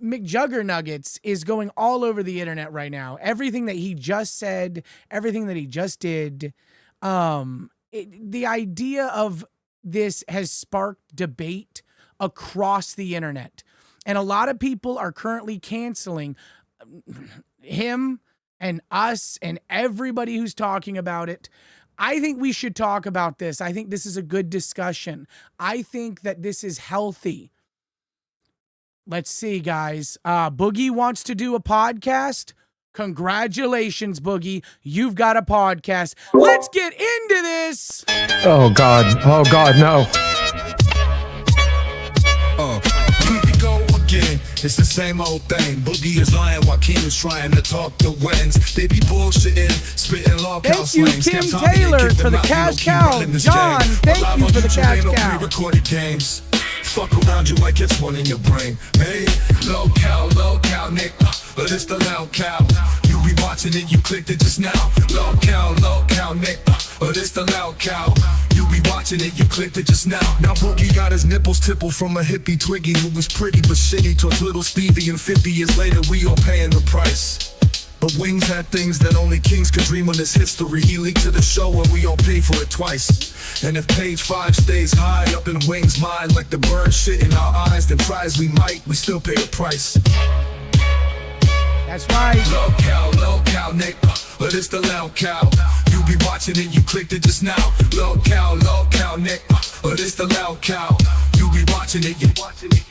McJuggerNuggets is going all over the internet right now. Everything that he just said, everything that he just did, the idea of this has sparked debate across the internet. And a lot of people are currently canceling him and us and everybody who's talking about it. I think we should talk about this. I think this is a good discussion. I think that this is healthy. Let's see, guys. Boogie wants to do a podcast. Congratulations, Boogie. You've got a podcast. Let's get into this. Oh, God. Oh, God, no. Here we go again. It's the same old thing. Boogie is lying while Keem is trying to talk to wins. They be bullshitting, spitting LolcowUniverse slangs. Thank you, Kim Taylor, for the cash cow. John, thank you for the cash cow. Recorded games. Fuck around you like it's one in your brain. Hey, low-cow, Nick. But it's the low-cow. You be watching it, you clicked it just now. Low-cow, Nick. But it's the low-cow. You be watching it, you clicked it just now. Now Boogie got his nipples tippled from a hippie Twiggy who was pretty but shitty towards little Stevie, and 50 years later we all paying the price. But Wings had things that only kings could dream on this history. He leaked to the show and we all paid for it twice. And if page 5 stays high up in Wings' mind like the bird shit in our eyes, then try as we might, we still pay the price. That's right. Low-cow, Nick. But it's the low-cow. You be watching it, you clicked it just now. Low-cow, Nick. But it's the low-cow. You be watching it, you watching it.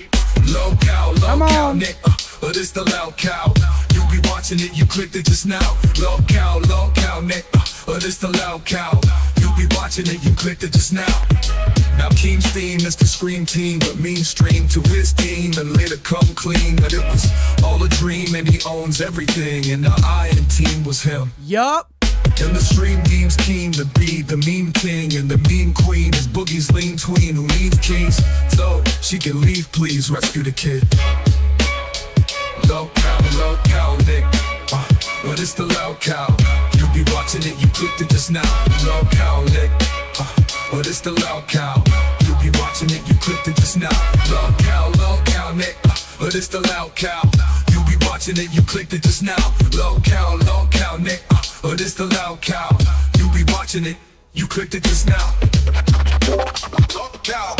Low-cow, Nick. But it's the low-cow. You be watching it, you clicked it just now. Low-cow, Nick. But it's the low-cow. You be watching it, you clicked it just now. Now Keem's theme is the Scream team, but mean stream to his team and later come clean that it was all a dream and he owns everything, and the Iron team was him. Yup. And the stream deems Keem to be the meme king, and the meme queen is Boogie's lean tween who needs kings, so she can leave, please rescue the kid. Low-cow, Nick. But it's the low-cow. You be watching it, you clicked it just now. Low-cow, Nick. But it's the low-cow. You be watching it, you clicked it just now. Low-cow, Nick. But it's the low-cow. You be watching it, you clicked it just now. Low-cow, Nick. But it's the low-cow. You be watching it, you clicked it just now. Low-cow.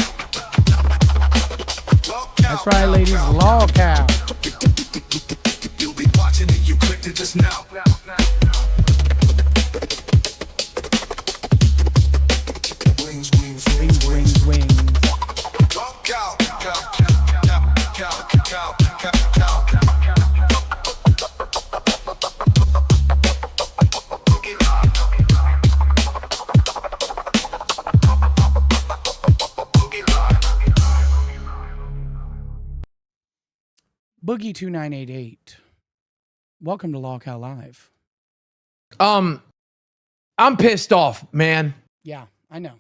That's right, ladies. Low-cow. You be watching it, you clicked it just now. Wings. Boogie 2988. Welcome to Lolcow Live. I'm pissed off, man. Yeah, I know.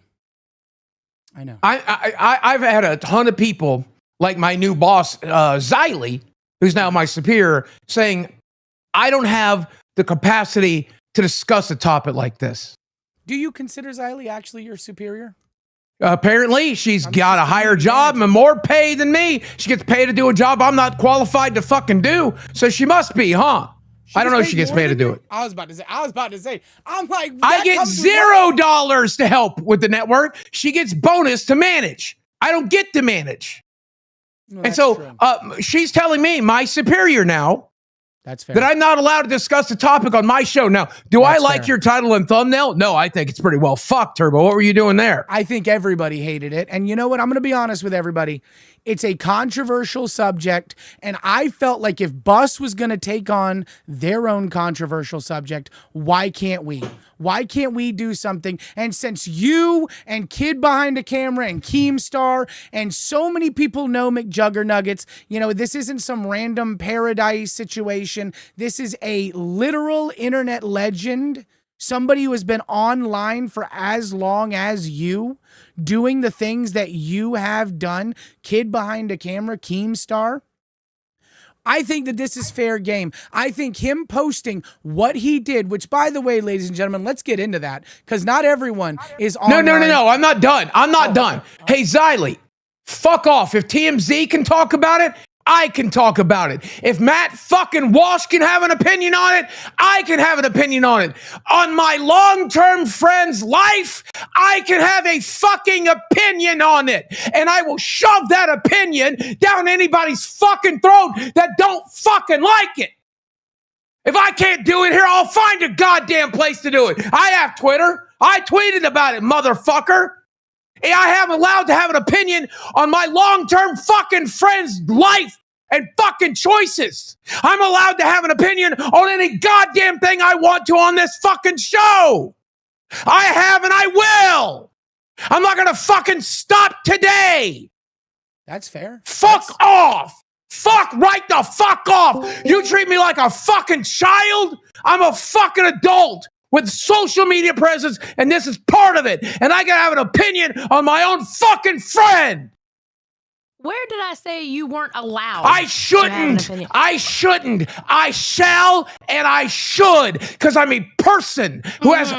I've had a ton of people, like my new boss, Xylee, who's now my superior, saying, I don't have the capacity to discuss a topic like this. Do you consider Xylee actually your superior? Apparently, she's got a higher job and more pay than me. She gets paid to do a job I'm not qualified to fucking do, so she must be, huh? I don't know if she gets paid to do it. I was about to say. I'm like, I get $0 to help with the network. She gets bonus to manage. I don't get to manage. No, and so she's telling me, my superior now, that's fair, that I'm not allowed to discuss the topic on my show. Now, do I like your title and thumbnail? No, I think it's pretty well fucked, Turbo. What were you doing there? I think everybody hated it. And you know what? I'm going to be honest with everybody. It's a controversial subject, and I felt like if Bus was going to take on their own controversial subject, why can't we? Why can't we do something? And since you and Kid Behind the Camera and KEEMSTAR and so many people know McJuggerNuggets, you know, this isn't some random paradise situation. This is a literal internet legend, somebody who has been online for as long as you, doing the things that you have done, Kid Behind the Camera, KEEMSTAR. I think that this is fair game. I think him posting what he did, which, by the way, ladies and gentlemen, let's get into that, because not everyone is online. No, I'm not done. I'm not done. Hey, Xylee, fuck off. If TMZ can talk about it, I can talk about it. If Matt fucking Walsh can have an opinion on it, I can have an opinion on it. On my long-term friend's life, I can have a fucking opinion on it. And I will shove that opinion down anybody's fucking throat that don't fucking like it. If I can't do it here, I'll find a goddamn place to do it. I have Twitter. I tweeted about it, motherfucker. I am allowed to have an opinion on my long-term fucking friend's life and fucking choices. I'm allowed to have an opinion on any goddamn thing I want to on this fucking show. I have and I will. I'm not going to fucking stop today. That's fair. Fuck off. Fuck right the fuck off. You treat me like a fucking child. I'm a fucking adult with social media presence, and this is part of it. And I gotta have an opinion on my own fucking friend. Where did I say you weren't allowed? I shouldn't. I shouldn't. I shall and I should, because I'm a person who has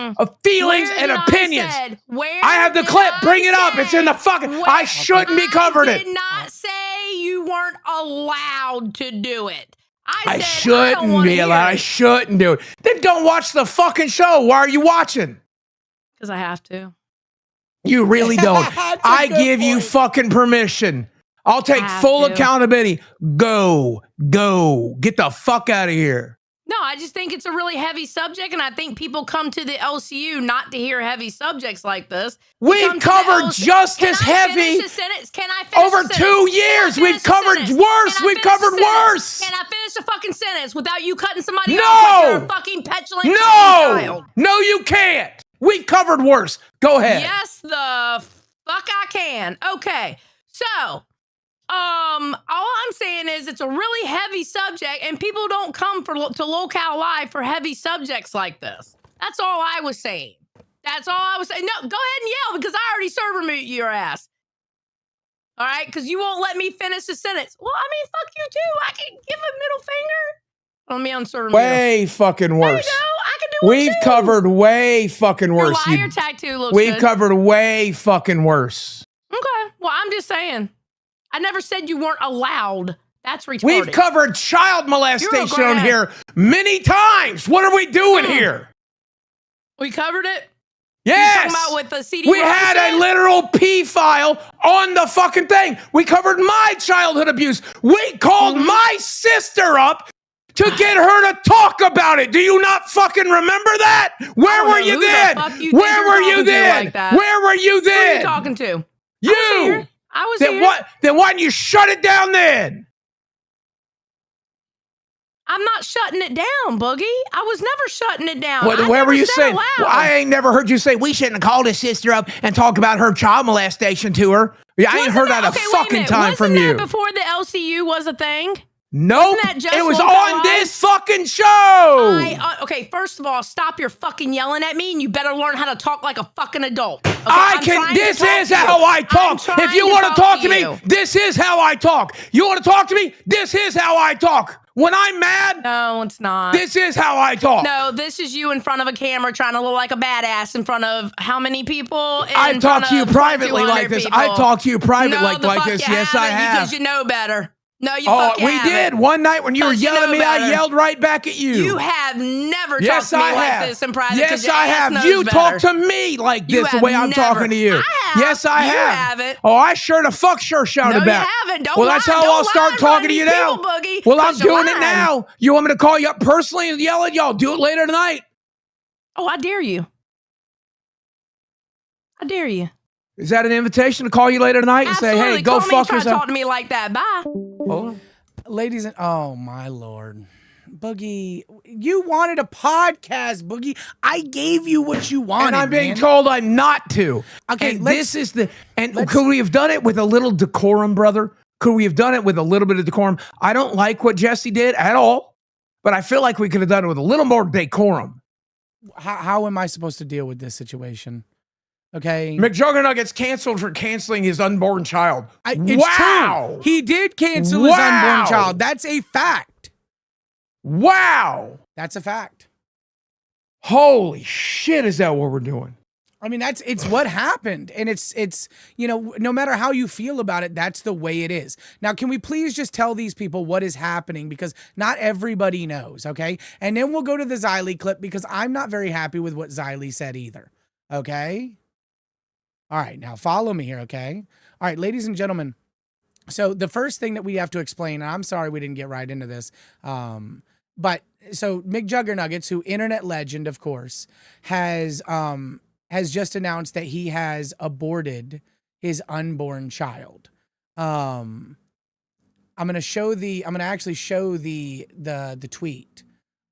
feelings and opinions. I have the clip. Bring it up. It's in the fucking. I shouldn't be covered it. I did not say you weren't allowed to do it. I shouldn't be allowed. I shouldn't do it. Then don't watch the fucking show. Why are you watching? Because I have to. You really don't. I give you fucking permission. I'll take full accountability. Go. Get the fuck out of here. No, I just think it's a really heavy subject, and I think people come to the LCU not to hear heavy subjects like this. We've covered just as heavy. Can I finish over 2 years? We've covered worse. We've covered worse. Can I finish a fucking sentence without you cutting somebody off like you're a fucking petulant child? No, you can't. We've covered worse. Go ahead. Yes, the fuck I can. Okay, so all I'm saying is it's a really heavy subject, and people don't come to Lolcow Live for heavy subjects like this. That's all I was saying. That's all I was saying. No, go ahead and yell, because I already server mute your ass. All right, because you won't let me finish the sentence. Well, I mean, fuck you too. I can give a middle finger. Let me unserver mute. Way fucking worse. There you go. I can do it We've too. covered way fucking worse. Your liar tattoo looks We've good. covered way fucking worse. Okay. Well, I'm just saying. I never said you weren't allowed. That's retarded. We've covered child molestation on here many times. What are we doing here? We covered it? Yes. You talking about with the CD we had a literal P file on the fucking thing. We covered my childhood abuse. We called my sister up to get her to talk about it. Do you not fucking remember that? Where were you then? Where were you then? Where were you then? Who are you talking to? You. I was here. Then why didn't you shut it down then? I'm not shutting it down, Boogie. I was never shutting it down. Where were you saying? Well, I ain't never heard you say we shouldn't have called his sister up and talk about her child molestation to her. I ain't heard that a fucking time from you. Wasn't that before the LCU was a thing? Nope. It was on this fucking show. Okay, first of all, stop your fucking yelling at me, and you better learn how to talk like a fucking adult. Okay? This is how I talk. If you want to talk to me, this is how I talk. You want to talk to me? This is how I talk. When I'm mad, no, it's not. This is how I talk. No, this is you in front of a camera trying to look like a badass in front of how many people? I've talked to you privately like this. I've talked to you privately like this. Yes, I have. Because you know better. No, you fucking we did. One night when you were yelling at me, I yelled right back at you. You have never talked to me like this in private. Yes, I have. You talk to me like this the way I'm talking to you. I have. Yes, I have. You haven't. Oh, I sure the fuck shouted back. You haven't. Don't well, that's how I'll start talking to you now. Well, I'm doing it now. You want me to call you up personally and yell at y'all? Do it later tonight. Oh, I dare you. I dare you. Is that an invitation to call you later tonight and say, hey, go fuck yourself? Talk to me like that. Bye. Ladies and oh my Lord. Boogie, you wanted a podcast, Boogie. I gave you what you wanted. And I'm being told I'm not to. Okay, and could we have done it with a little decorum, brother? Could we have done it with a little bit of decorum? I don't like what Jesse did at all, but I feel like we could have done it with a little more decorum. How am I supposed to deal with this situation? Okay. McJuggerNuggets canceled for canceling his unborn child. It's true. He did cancel his unborn child. That's a fact. Wow. That's a fact. Holy shit, is that what we're doing? I mean, it's what happened. And it's, you know, no matter how you feel about it, that's the way it is. Now, can we please just tell these people what is happening? Because not everybody knows, okay? And then we'll go to the Xylee clip because I'm not very happy with what Xylee said either, okay? All right, now follow me here, okay? All right, ladies and gentlemen. So the first thing that we have to explain, and I'm sorry we didn't get right into this, but so McJuggerNuggets, who internet legend, of course, has just announced that he has aborted his unborn child. I'm gonna actually show the tweet.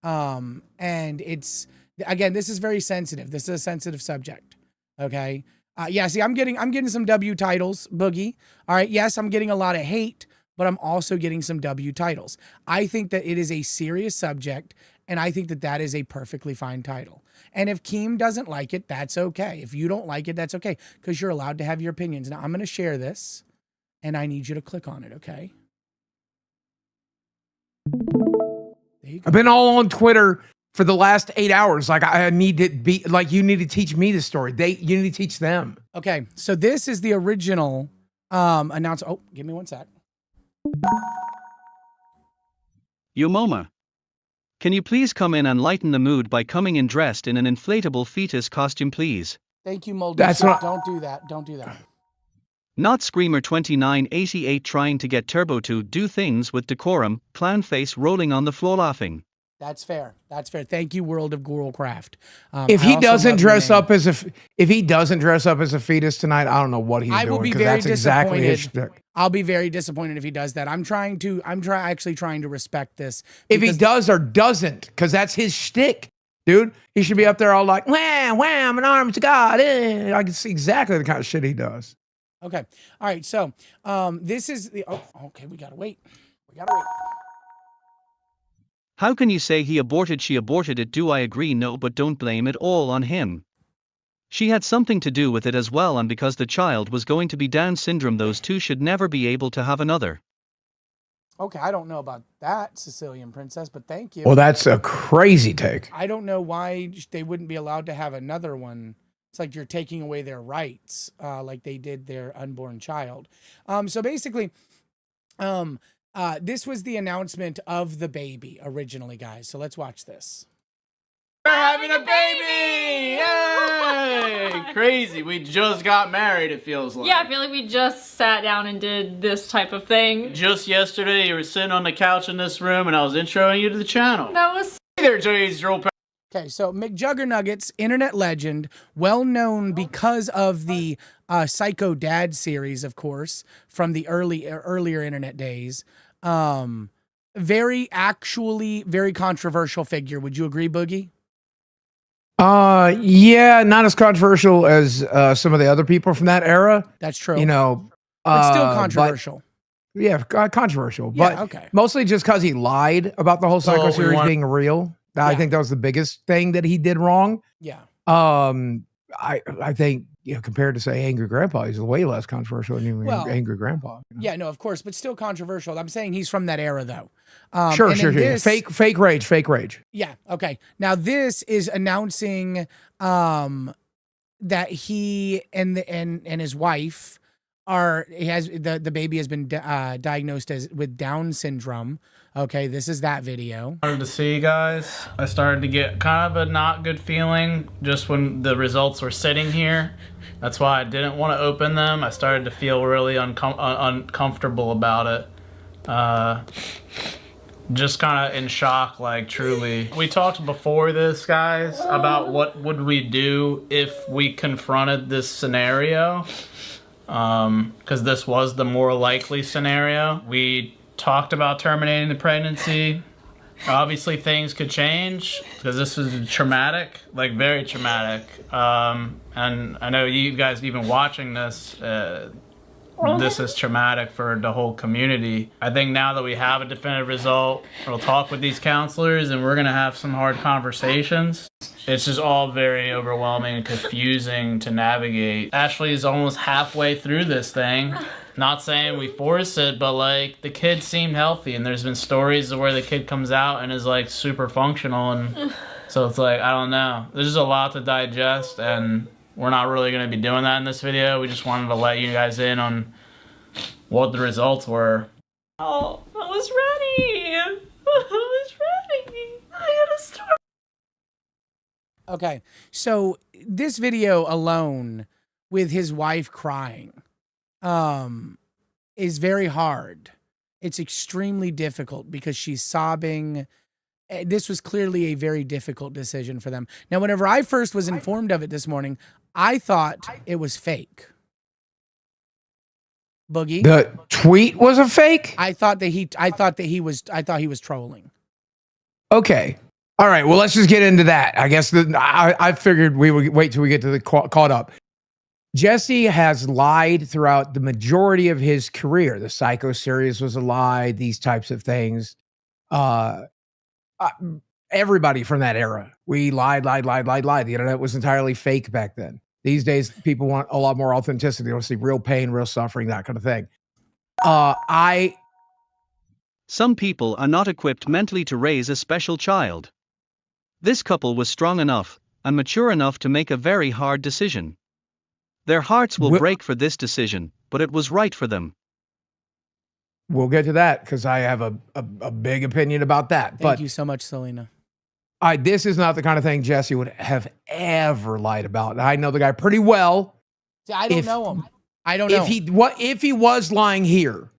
And it's, again, this is very sensitive. This is a sensitive subject. Okay. Yeah, see, I'm getting some W titles, Boogie. All right, yes, I'm getting a lot of hate, but I'm also getting some W titles. I think that it is a serious subject, and I think that that is a perfectly fine title. And if Keem doesn't like it, that's okay. If you don't like it, that's okay, because you're allowed to have your opinions. Now, I'm going to share this, and I need you to click on it, okay? There you go. I've been all on Twitter for the last 8 hours. Like, I need to be like, you need to teach me the story. You need to teach them. Okay, so this is the original announcement. Oh, give me one sec. Yo Moma. Can you please come in and lighten the mood by coming in dressed in an inflatable fetus costume, please? Thank you, Moldy. That's not- Don't do that. Don't do that. Not Screamer 2988 trying to get Turbo to do things with decorum, clown face rolling on the floor laughing. That's fair. That's fair. Thank you, World of Ghoulcraft. If I he also doesn't love your dress name. up as if he doesn't dress up as a fetus tonight, I don't know what he's I doing. will be 'Cause very that's exactly his disappointed. shtick. I'll be very disappointed if he does that. I'm actually trying to respect this. If he because- does or doesn't, because that's his shtick, dude. He should be up there all like, wham, wham, an arm to God. I can see exactly the kind of shit he does. Okay. All right. So, this is the. Oh, okay. We gotta wait. We gotta wait. How can you say he aborted, she aborted it? Do I agree? No, but don't blame it all on him. She had something to do with it as well, and because the child was going to be Down syndrome, those two should never be able to have another. Okay. I don't know about that, Sicilian Princess, but thank you. Well, that's a crazy take. I don't know why they wouldn't be allowed to have another one. It's like you're taking away their rights, like they did their unborn child. So basically, this was the announcement of the baby originally, guys. So let's watch this. We're having a baby! Yay! Crazy. We just got married, it feels like. Yeah, I feel like we just sat down and did this type of thing. Just yesterday, you were sitting on the couch in this room, and I was introing you to the channel. That was Hey there, Jay's Drill. Okay, so McJuggerNuggets, internet legend, well known because of the Psycho Dad series, of course, from the earlier internet days. Very controversial figure. Would you agree, Boogie? Yeah, not as controversial as some of the other people from that era. That's true. You know, but still controversial. Yeah, controversial. Yeah, but okay. mostly just because he lied about the whole Psycho we series want- being real. I Yeah. think that was the biggest thing that he did wrong. Yeah. I think, you know, compared to say Angry Grandpa, he's way less controversial than even Well, Angry Grandpa. You know? Yeah, no, of course, but still controversial. I'm saying he's from that era, though. Sure. and in this- Fake rage. Yeah. Okay. Now this is announcing that he and his wife the baby has been diagnosed with Down syndrome. Okay, this is that video. Wanted to see you guys. I started to get kind of a not good feeling just when the results were sitting here. That's why I didn't want to open them. I started to feel really uncomfortable about it. Just kind of in shock, like truly. We talked before this, guys, about what would we do if we confronted this scenario. Because this was the more likely scenario. We talked about terminating the pregnancy. Obviously things could change because this is traumatic, like very traumatic. And I know you guys even watching this, this is traumatic for the whole community. I think now that we have a definitive result, we'll talk with these counselors and we're gonna have some hard conversations. It's just all very overwhelming and confusing to navigate. Ashley is almost halfway through this thing. Not saying we force it, but like the kid seemed healthy, and there's been stories of where the kid comes out and is like super functional, and so it's like, I don't know. There's just a lot to digest, and we're not really going to be doing that in this video. We just wanted to let you guys in on what the results were. Oh, I was ready. I was ready. I gotta start. Okay, so this video alone with his wife crying is very hard. It's extremely difficult because she's sobbing. This was clearly a very difficult decision for them. Now, whenever I first was informed of it this morning, I thought it was fake. Boogie, The tweet was a fake? I thought he was trolling. Okay. All right. Well, let's just get into that. I guess I figured we would wait till we get to the caught up. Jesse has lied throughout the majority of his career. The Psycho series was a lie, these types of things. Everybody from that era, we lied. The internet was entirely fake back then. These days, people want a lot more authenticity. They want to see real pain, real suffering, that kind of thing. Some people are not equipped mentally to raise a special child. This couple was strong enough and mature enough to make a very hard decision. Their hearts will break for this decision, but it was right for them. We'll get to that because I have a big opinion about that. Thank you so much, Selena. This is not the kind of thing Jesse would have ever lied about. I know the guy pretty well. See, I don't know him. I don't know. If he was lying here,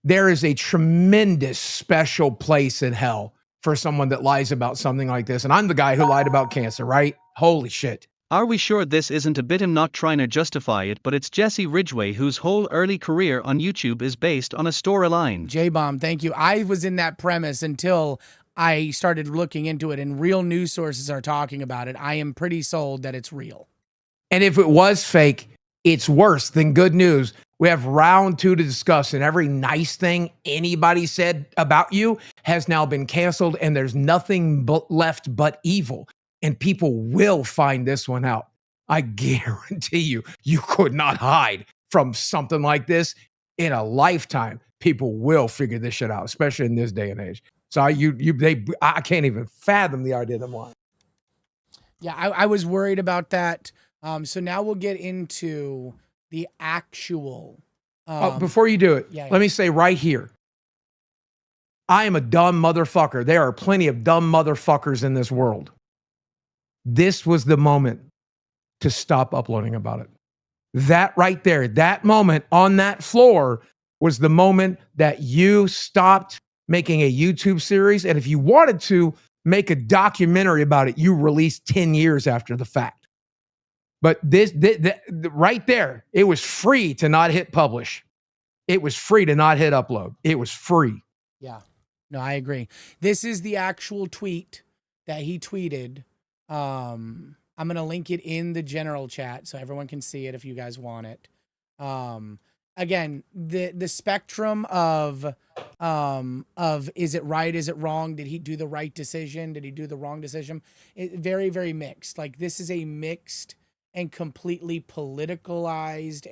there is a tremendous special place in hell for someone that lies about something like this. And I'm the guy who lied about cancer, right? Holy shit. Are we sure this isn't a bit him not trying to justify it, but it's Jesse Ridgway whose whole early career on YouTube is based on a storyline? J-Bomb, thank you. I was in that premise until I started looking into it, and real news sources are talking about it. I am pretty sold that it's real. And if it was fake, it's worse than good news. We have round 2 to discuss, and every nice thing anybody said about you has now been canceled, and there's nothing left but evil. And people will find this one out. I guarantee you, you could not hide from something like this in a lifetime. People will figure this shit out, especially in this day and age. So I can't even fathom the idea of them lying. Yeah, I was worried about that. So now we'll get into the actual. Before you do it, yeah. Let me say right here, I am a dumb motherfucker. There are plenty of dumb motherfuckers in this world. This was the moment to stop uploading about it. That right there, that moment on that floor was the moment that you stopped making a YouTube series. And if you wanted to make a documentary about it, you released 10 years after the fact. But this right there, it was free to not hit publish. It was free to not hit upload. It was free. Yeah, no, I agree. This is the actual tweet that he tweeted. I'm going to link it in the general chat so everyone can see it if you guys want it. Again, the spectrum of is it right? Is it wrong? Did he do the right decision? Did he do the wrong decision? Very, very mixed. Like, this is a mixed and completely politicalized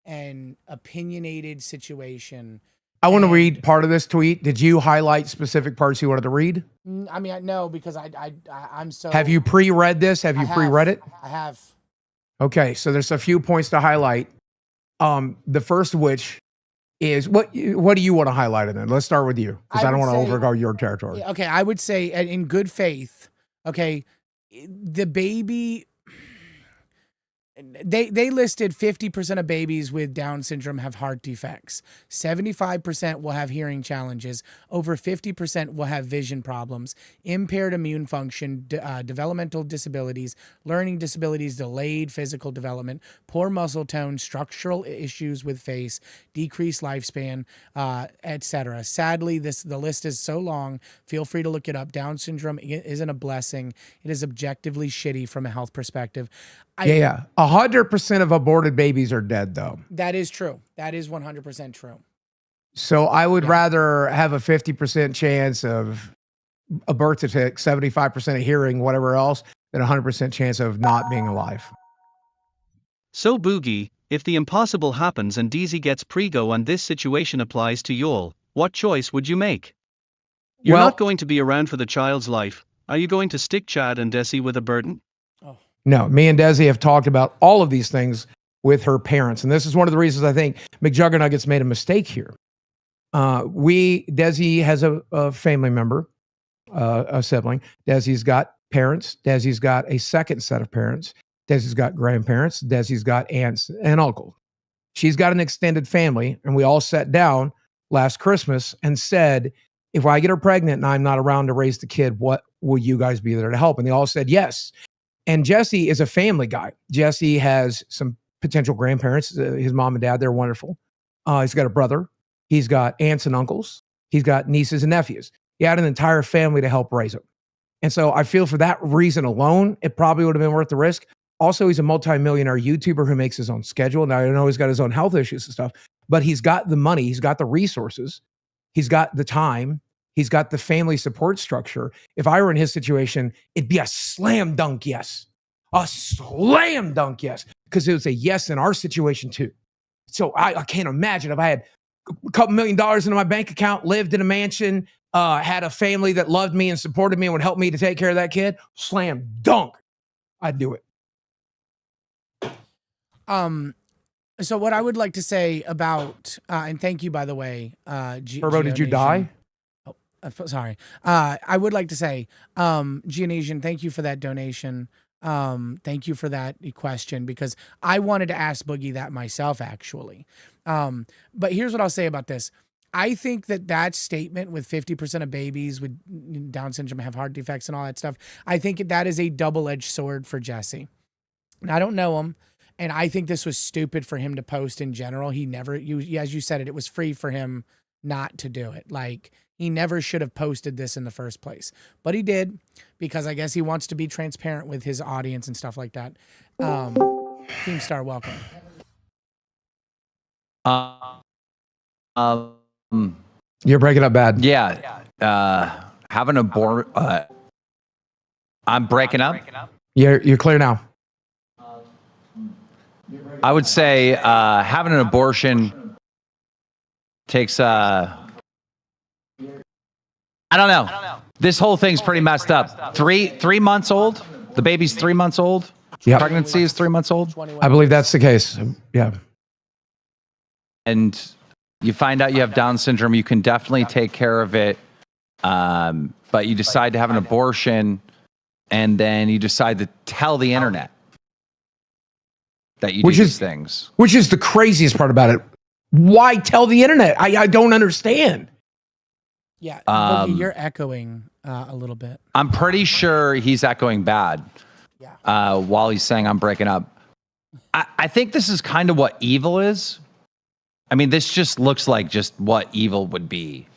and opinionated situation. I want to read part of this tweet. Did you highlight specific parts you wanted to read? I mean, no, because I'm so. Have you pre-read this? Have you pre-read it? I have. Okay, so there's a few points to highlight. The first of which is what do you want to highlight in then? Let's start with you because I don't want to overgo your territory. Okay, I would say in good faith. Okay, the baby. They listed 50% of babies with Down syndrome have heart defects. 75% will have hearing challenges. Over 50% will have vision problems, impaired immune function, developmental disabilities, learning disabilities, delayed physical development, poor muscle tone, structural issues with face, decreased lifespan, etc. Sadly, the list is so long. Feel free to look it up. Down syndrome isn't a blessing. It is objectively shitty from a health perspective. 100% of aborted babies are dead, though. That is true. That is 100% true. So I would rather have a 50% chance of a birth defect, 75% of hearing, whatever else, than a 100% chance of not being alive. So Boogie, if the impossible happens and DZ gets prego and this situation applies to y'all, what choice would you make? You're not going to be around for the child's life. Are you going to stick Chad and Desi with a burden? No, me and Desi have talked about all of these things with her parents. And this is one of the reasons I think McJuggerNuggets made a mistake here. Desi has a family member, a sibling. Desi's got parents. Desi's got a second set of parents. Desi's got grandparents. Desi's got aunts and uncles. She's got an extended family. And we all sat down last Christmas and said, if I get her pregnant and I'm not around to raise the kid, what will you guys be there to help? And they all said yes. And Jesse is a family guy. Jesse has some potential grandparents. His mom and dad, they're wonderful. He's got a brother. He's got aunts and uncles. He's got nieces and nephews. He had an entire family to help raise him. And so I feel for that reason alone, it probably would have been worth the risk. Also, he's a multimillionaire YouTuber who makes his own schedule. Now, I know he's got his own health issues and stuff, but he's got the money. He's got the resources. He's got the time. He's got the family support structure. If I were in his situation, it'd be a slam dunk yes. A slam dunk yes. Because it was a yes in our situation too. So I can't imagine if I had a couple $1 million in my bank account, lived in a mansion, had a family that loved me and supported me and would help me to take care of that kid. Slam dunk. I'd do it. So what I would like to say about, and thank you, by the way, Turbo, did you die? Sorry. I would like to say, Geonasian, thank you for that donation. Thank you for that question, because I wanted to ask Boogie that myself, actually. But here's what I'll say about this. I think that statement with 50% of babies with Down syndrome have heart defects and all that stuff, I think that is a double-edged sword for Jesse. And I don't know him. And I think this was stupid for him to post in general. He never, as you said it was free for him not to do it. Like, he never should have posted this in the first place. But he did, because I guess he wants to be transparent with his audience and stuff like that. KEEMSTAR, welcome. You're breaking up bad. Yeah. Having a I'm breaking up. You're clear now. I would say having an abortion takes I don't know. This whole thing's pretty messed up. Three months old. The baby's 3 months old. Yep. Pregnancy is 3 months old. I believe that's the case. Yeah. And you find out you have Down syndrome, you can definitely take care of it. But you decide to have an abortion, and then you decide to tell the internet that you do these things. Which is the craziest part about it. Why tell the internet? I don't understand. Yeah, Boogie, you're echoing a little bit. I'm pretty sure he's echoing bad. Yeah. While he's saying I'm breaking up. I think this is kind of what evil is. I mean, this just looks like just what evil would be.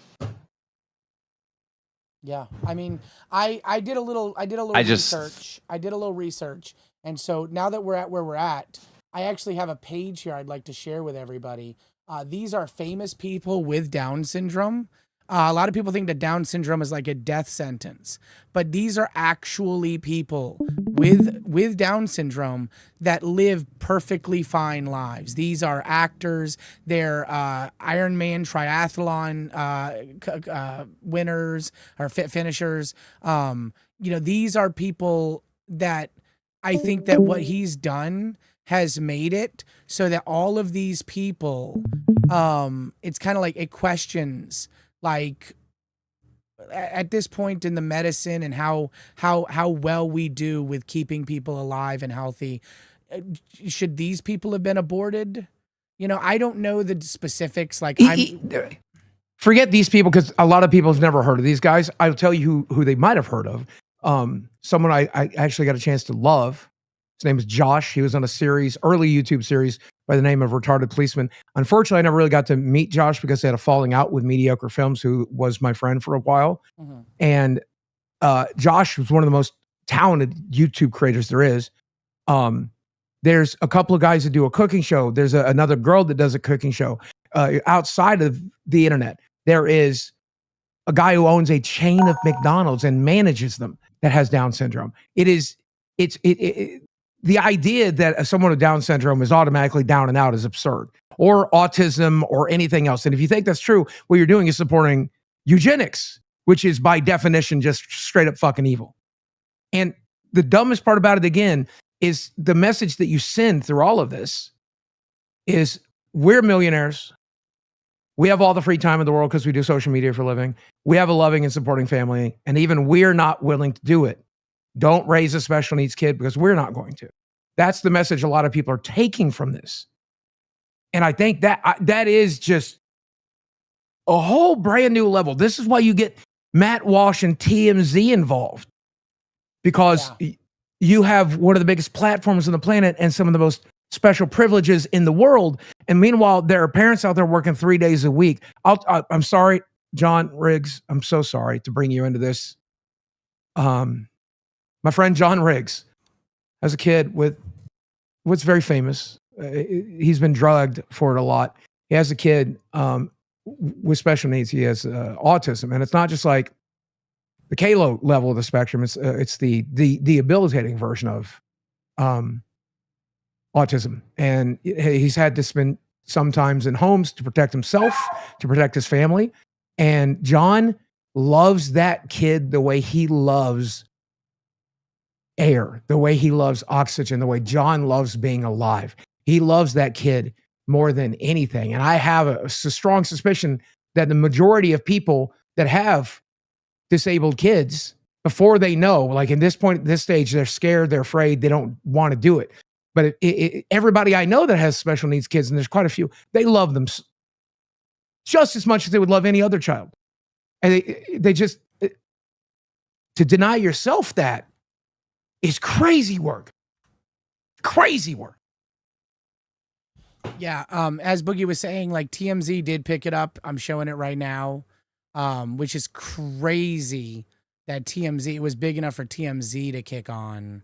Yeah, I mean, I did a little research. I did a little research, and so now that we're at where we're at, I actually have a page here I'd like to share with everybody. These are famous people with Down syndrome. A lot of people think that Down syndrome is like a death sentence, but these are actually people with Down syndrome that live perfectly fine lives. These are actors. They're Ironman triathlon winners or finishers. These are people that I think that what he's done has made it so that all of these people, it's kind of like it questions, like, at this point in the medicine and how well we do with keeping people alive and healthy, should these people have been aborted? I don't know the specifics. Like, forget these people, because a lot of people have never heard of these guys. I'll tell you who they might have heard of. Someone I actually got a chance to love. His name is Josh. He was on a early YouTube series by the name of Retarded Policeman. Unfortunately, I never really got to meet Josh because they had a falling out with Mediocre Films, who was my friend for a while. Mm-hmm. And Josh was one of the most talented YouTube creators there is. There's a couple of guys that do a cooking show. There's another girl that does a cooking show. Outside of the internet, there is a guy who owns a chain of McDonald's and manages them that has Down syndrome. The idea that someone with Down syndrome is automatically down and out is absurd, or autism or anything else. And if you think that's true, what you're doing is supporting eugenics, which is by definition just straight up fucking evil. And the dumbest part about it, again, is the message that you send through all of this is we're millionaires. We have all the free time in the world because we do social media for a living. We have a loving and supporting family, and even we're not willing to do it. Don't raise a special needs kid because we're not going to. That's the message a lot of people are taking from this. And I think that is just a whole brand new level. This is why you get Matt Walsh and TMZ involved, because you have one of the biggest platforms on the planet and some of the most special privileges in the world. And meanwhile, there are parents out there working 3 days a week. I'm sorry, John Riggs. I'm so sorry to bring you into this. My friend John Riggs has a kid with what's very famous. He's been drugged for it a lot. He has a kid with special needs. He has autism, and it's not just like the Kalo level of the spectrum. It's the debilitating version of autism, and he's had to spend sometimes in homes to protect himself, to protect his family. And John loves that kid the way he loves air, the way he loves oxygen, the way John loves being alive. He loves that kid more than anything. And I have a strong suspicion that the majority of people that have disabled kids, before they know, like in this point, this stage, they're scared, they're afraid, they don't want to do it. But everybody I know that has special needs kids, and there's quite a few, they love them just as much as they would love any other child. And they just, to deny yourself that is crazy work. Crazy work. Yeah, as Boogie was saying, like TMZ did pick it up. I'm showing it right now, which is crazy that TMZ, it was big enough for TMZ to kick on.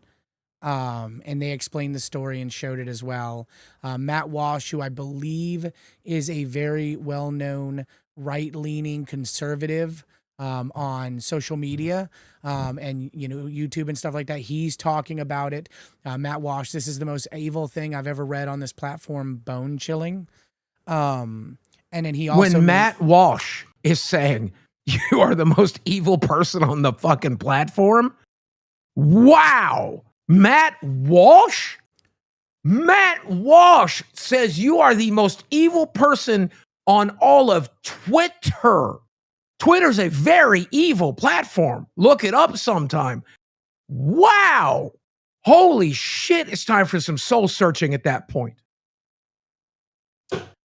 And they explained the story and showed it as well. Matt Walsh, who I believe is a very well-known right-leaning conservative on social media and YouTube and stuff like that, he's talking about it. Matt Walsh, this is the most evil thing I've ever read on this platform, bone chilling. And then he also, when Matt Walsh is saying you are the most evil person on the fucking platform, wow. Matt Walsh says you are the most evil person on all of Twitter. Twitter's a very evil platform. Look it up sometime. Wow. Holy shit. It's time for some soul searching at that point.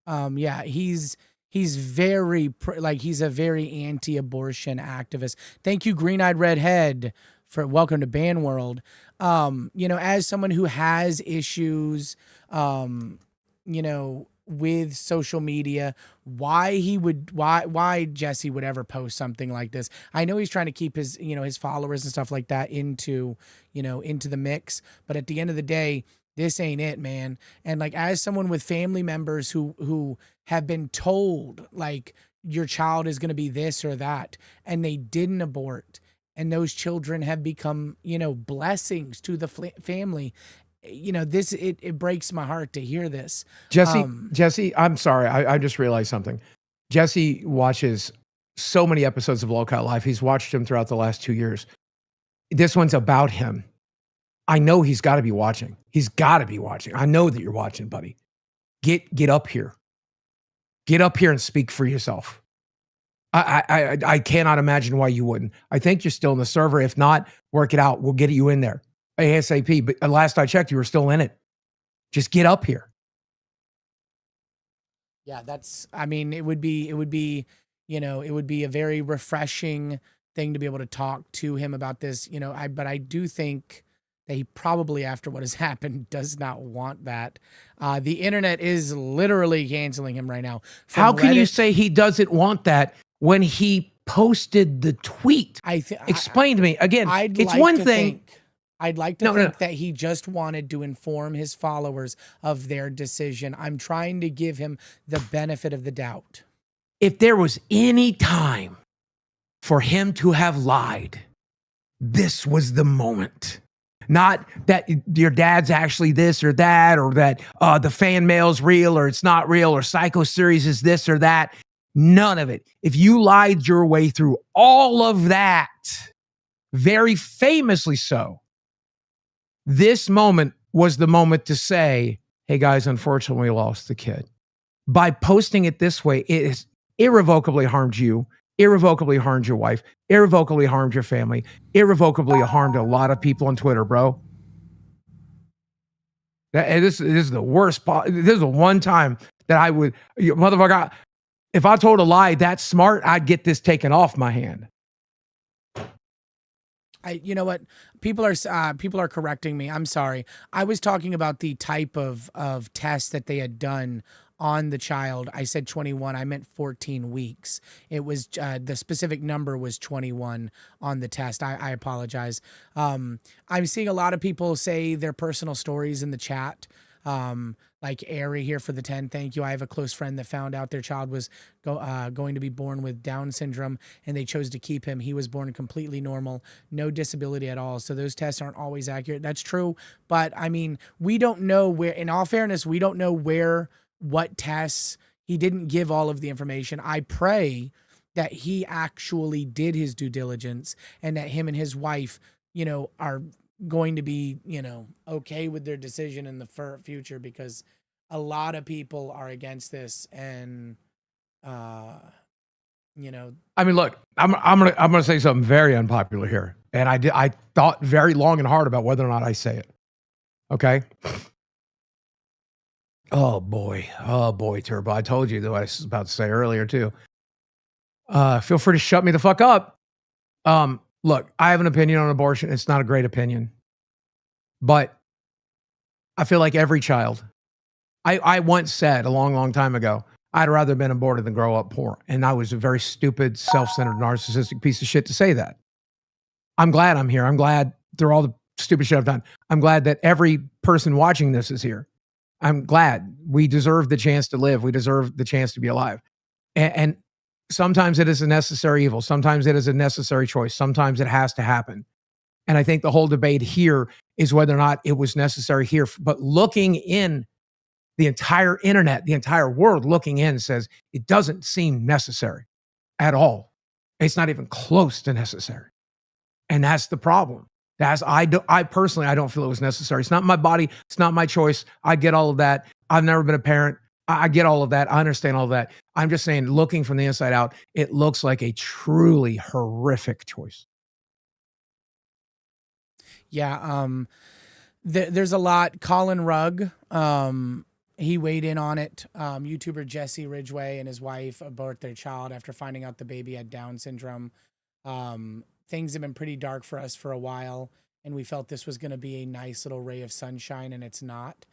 Yeah, he's very he's a very anti-abortion activist. Thank you, Green-Eyed Redhead, for welcome to Ban World. As someone who has issues, with social media, why Jesse would ever post something like this. I know he's trying to keep his, his followers and stuff like that into the mix, but at the end of the day, this ain't it, man. And like, as someone with family members who have been told like your child is going to be this or that, and they didn't abort, and those children have become, blessings to the family. It breaks my heart to hear this. Jesse, I'm sorry. I just realized something. Jesse watches so many episodes of Local Life. He's watched them throughout the last 2 years. This one's about him. I know he's got to be watching. He's got to be watching. I know that you're watching, buddy. Get up here. Get up here and speak for yourself. I cannot imagine why you wouldn't. I think you're still in the server. If not, work it out. We'll get you in there ASAP. But last I checked, you were still in it. Just get up here. Yeah, it would be a very refreshing thing to be able to talk to him about this. But I do think that he probably, after what has happened, does not want that. The internet is literally canceling him right now. How can you say he doesn't want that when he posted the tweet? Explain to me again. It's one thing. I'd like to think that he just wanted to inform his followers of their decision. I'm trying to give him the benefit of the doubt. If there was any time for him to have lied, this was the moment. Not that your dad's actually this or that, or that the fan mail's real or it's not real, or Psycho Series is this or that. None of it. If you lied your way through all of that, very famously so, this moment was the moment to say, hey guys, unfortunately, we lost the kid. By posting it this way, it has irrevocably harmed you, irrevocably harmed your wife, irrevocably harmed your family, irrevocably harmed a lot of people on Twitter, bro. This is the worst. This is the one time that I would, motherfucker, if I told a lie that smart, I'd get this taken off my hand. You know what? People are correcting me. I'm sorry. I was talking about the type of test that they had done on the child. I said 21. I meant 14 weeks. It was the specific number was 21 on the test. I apologize. I'm seeing a lot of people say their personal stories in the chat. Like Ari here for the 10. Thank you. I have a close friend that found out their child was going to be born with Down syndrome, and they chose to keep him. He was born completely normal, no disability at all. So those tests aren't always accurate. That's true. But I mean, we don't know where, in all fairness, we don't know what tests. He didn't give all of the information. I pray that he actually did his due diligence and that him and his wife, are going to be, okay with their decision in the future, because a lot of people are against this. And, I mean, look, I'm gonna say something very unpopular here. And I thought very long and hard about whether or not I say it. Okay. Oh boy, Turbo. I told you that I was about to say earlier too. Feel free to shut me the fuck up. Look, I have an opinion on abortion. It's not a great opinion, but I feel like every child, I once said a long, long time ago, I'd rather been aborted than grow up poor. And I was a very stupid, self-centered, narcissistic piece of shit to say that. I'm glad I'm here. I'm glad through all the stupid shit I've done. I'm glad that every person watching this is here. I'm glad. We deserve the chance to live. We deserve the chance to be alive. And sometimes it is a necessary evil. Sometimes it is a necessary choice. Sometimes it has to happen. And I think the whole debate here is whether or not it was necessary here. But looking in, the entire internet, the entire world looking in says it doesn't seem necessary at all. It's not even close to necessary. And that's the problem. I personally, I don't feel it was necessary. It's not my body. It's not my choice. I get all of that. I've never been a parent. I get all of that. I understand all of that. I'm just saying, looking from the inside out, it looks like a truly horrific choice. Yeah. There's a lot. Colin Rugg, he weighed in on it. YouTuber Jesse Ridgway and his wife aborted their child after finding out the baby had Down syndrome. Things have been pretty dark for us for a while, and we felt this was going to be a nice little ray of sunshine, and it's not.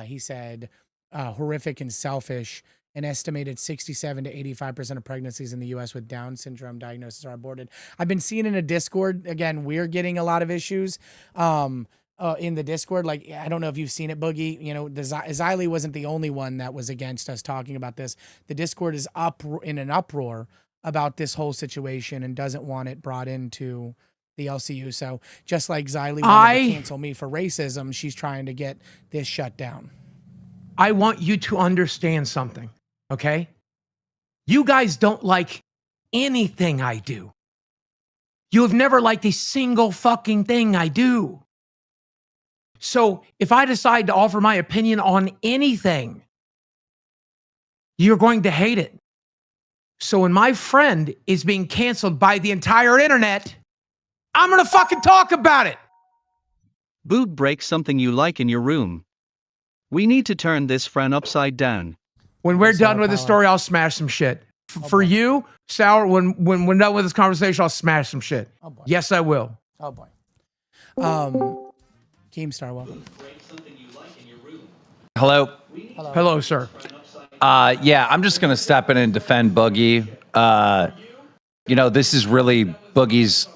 He said, horrific and selfish. An estimated 67 to 85% of pregnancies in the U.S. with Down syndrome diagnosis are aborted. I've been seeing in a Discord, again, we're getting a lot of issues in the Discord. Like, I don't know if you've seen it, Boogie. Xylee wasn't the only one that was against us talking about this. The Discord is up in an uproar about this whole situation and doesn't want it brought into the LCU. So just like Xylee wanted to cancel me for racism, she's trying to get this shut down. I want you to understand something, okay? You guys don't like anything I do. You have never liked a single fucking thing I do. So if I decide to offer my opinion on anything, you're going to hate it. So when my friend is being canceled by the entire internet, I'm going to fucking talk about it. Boot break something you like in your room. We need to turn this friend upside down. When we're done with the story, I'll smash some shit. For you, Sour, when we're done with this conversation, I'll smash some shit. Oh boy. Yes, I will. Oh boy. KEEMSTAR, welcome. Hello. Hello, sir. Yeah, I'm just going to step in and defend Boogie. This is really Boogie's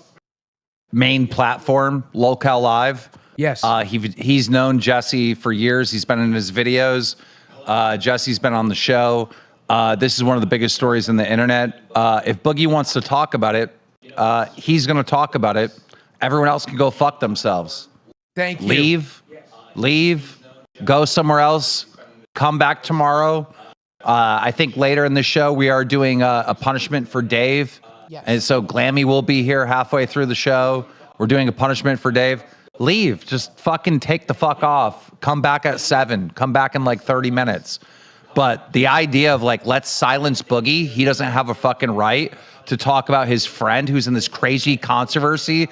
main platform, Lolcow Live. Yes. He's known Jesse for years. He's been in his videos. Jesse's been on the show. This is one of the biggest stories in the internet. If Boogie wants to talk about it, he's going to talk about it. Everyone else can go fuck themselves. Thank you. Leave, go somewhere else, come back tomorrow. I think later in the show, we are doing a punishment for Dave. Yes. And so Glammy will be here halfway through the show. We're doing a punishment for Dave. leave. Just fucking take the fuck off. Come back at 7. Come back in like 30 minutes. But the idea of like, let's silence Boogie. He doesn't have a fucking right to talk about his friend who's in this crazy controversy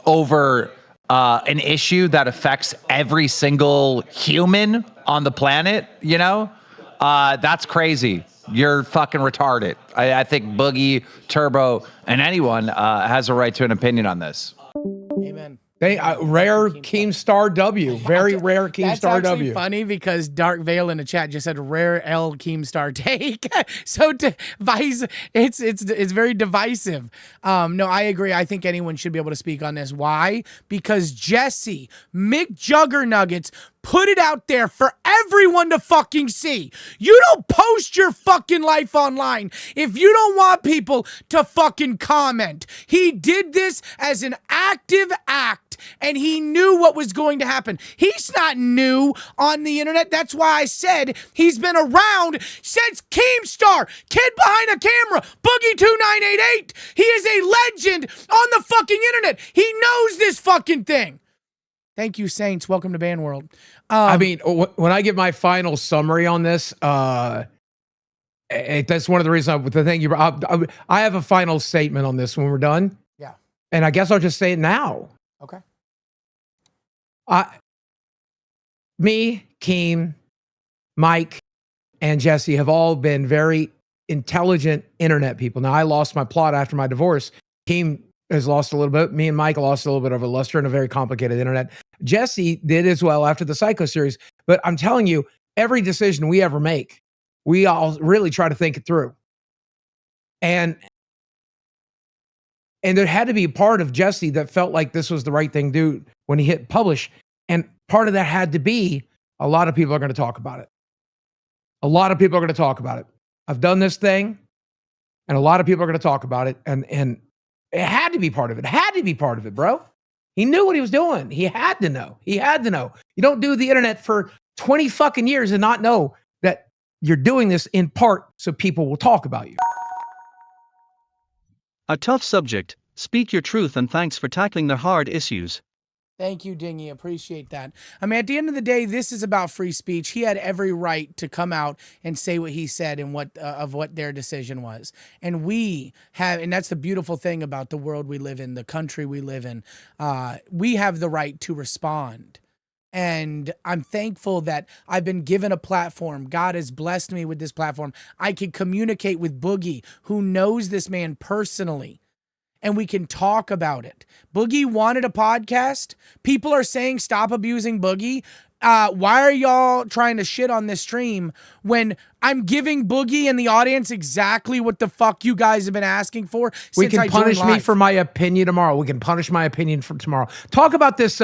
over an issue that affects every single human on the planet, you know? That's crazy. You're fucking retarded. I think Boogie, Turbo, and anyone has a right to an opinion on this. Amen. Rare KEEMSTAR W. Very rare KEEMSTAR W. That's actually funny because Dark Veil in the chat just said rare L KEEMSTAR take. So it's very divisive. No, I agree. I think anyone should be able to speak on this. Why? Because Jesse McJuggerNuggets put it out there for everyone to fucking see. You don't post your fucking life online if you don't want people to fucking comment. He did this as an active act, and he knew what was going to happen. He's not new on the internet. That's why I said he's been around since KEEMSTAR, kid behind a camera, Boogie2988. He is a legend on the fucking internet. He knows this fucking thing. Thank you, Saints. Welcome to Band World. I mean, when I give my final summary on this, that's one of the reasons I have a final statement on this when we're done. Yeah. And I guess I'll just say it now. Okay. Me, Keem, Mike, and Jesse have all been very intelligent internet people. Now, I lost my plot after my divorce. Keem has lost a little bit. Me and Mike lost a little bit of a luster in a very complicated internet. Jesse did as well after the Psycho series. But I'm telling you, every decision we ever make, we all really try to think it through. And there had to be a part of Jesse that felt like this was the right thing to do when he hit publish. And part of that had to be a lot of people are going to talk about it. A lot of people are going to talk about it. I've done this thing, and a lot of people are going to talk about it. And it had to be part of it. It had to be part of it, bro. He knew what he was doing. He had to know. He had to know. You don't do the internet for 20 fucking years and not know that you're doing this in part so people will talk about you. A tough subject. Speak your truth, and thanks for tackling the hard issues. Thank you, Dingy. Appreciate that. I mean, at the end of the day, this is about free speech. He had every right to come out and say what he said and what their decision was. And we have, and that's the beautiful thing about the world we live in, the country we live in. We have the right to respond. And I'm thankful that I've been given a platform. God has blessed me with this platform. I can communicate with Boogie, who knows this man personally, and we can talk about it. Boogie wanted a podcast. People are saying stop abusing Boogie. Why are y'all trying to shit on this stream when I'm giving Boogie and the audience exactly what the fuck you guys have been asking for since We can I punish joined me live? for my opinion tomorrow. We can punish my opinion for tomorrow. Talk about this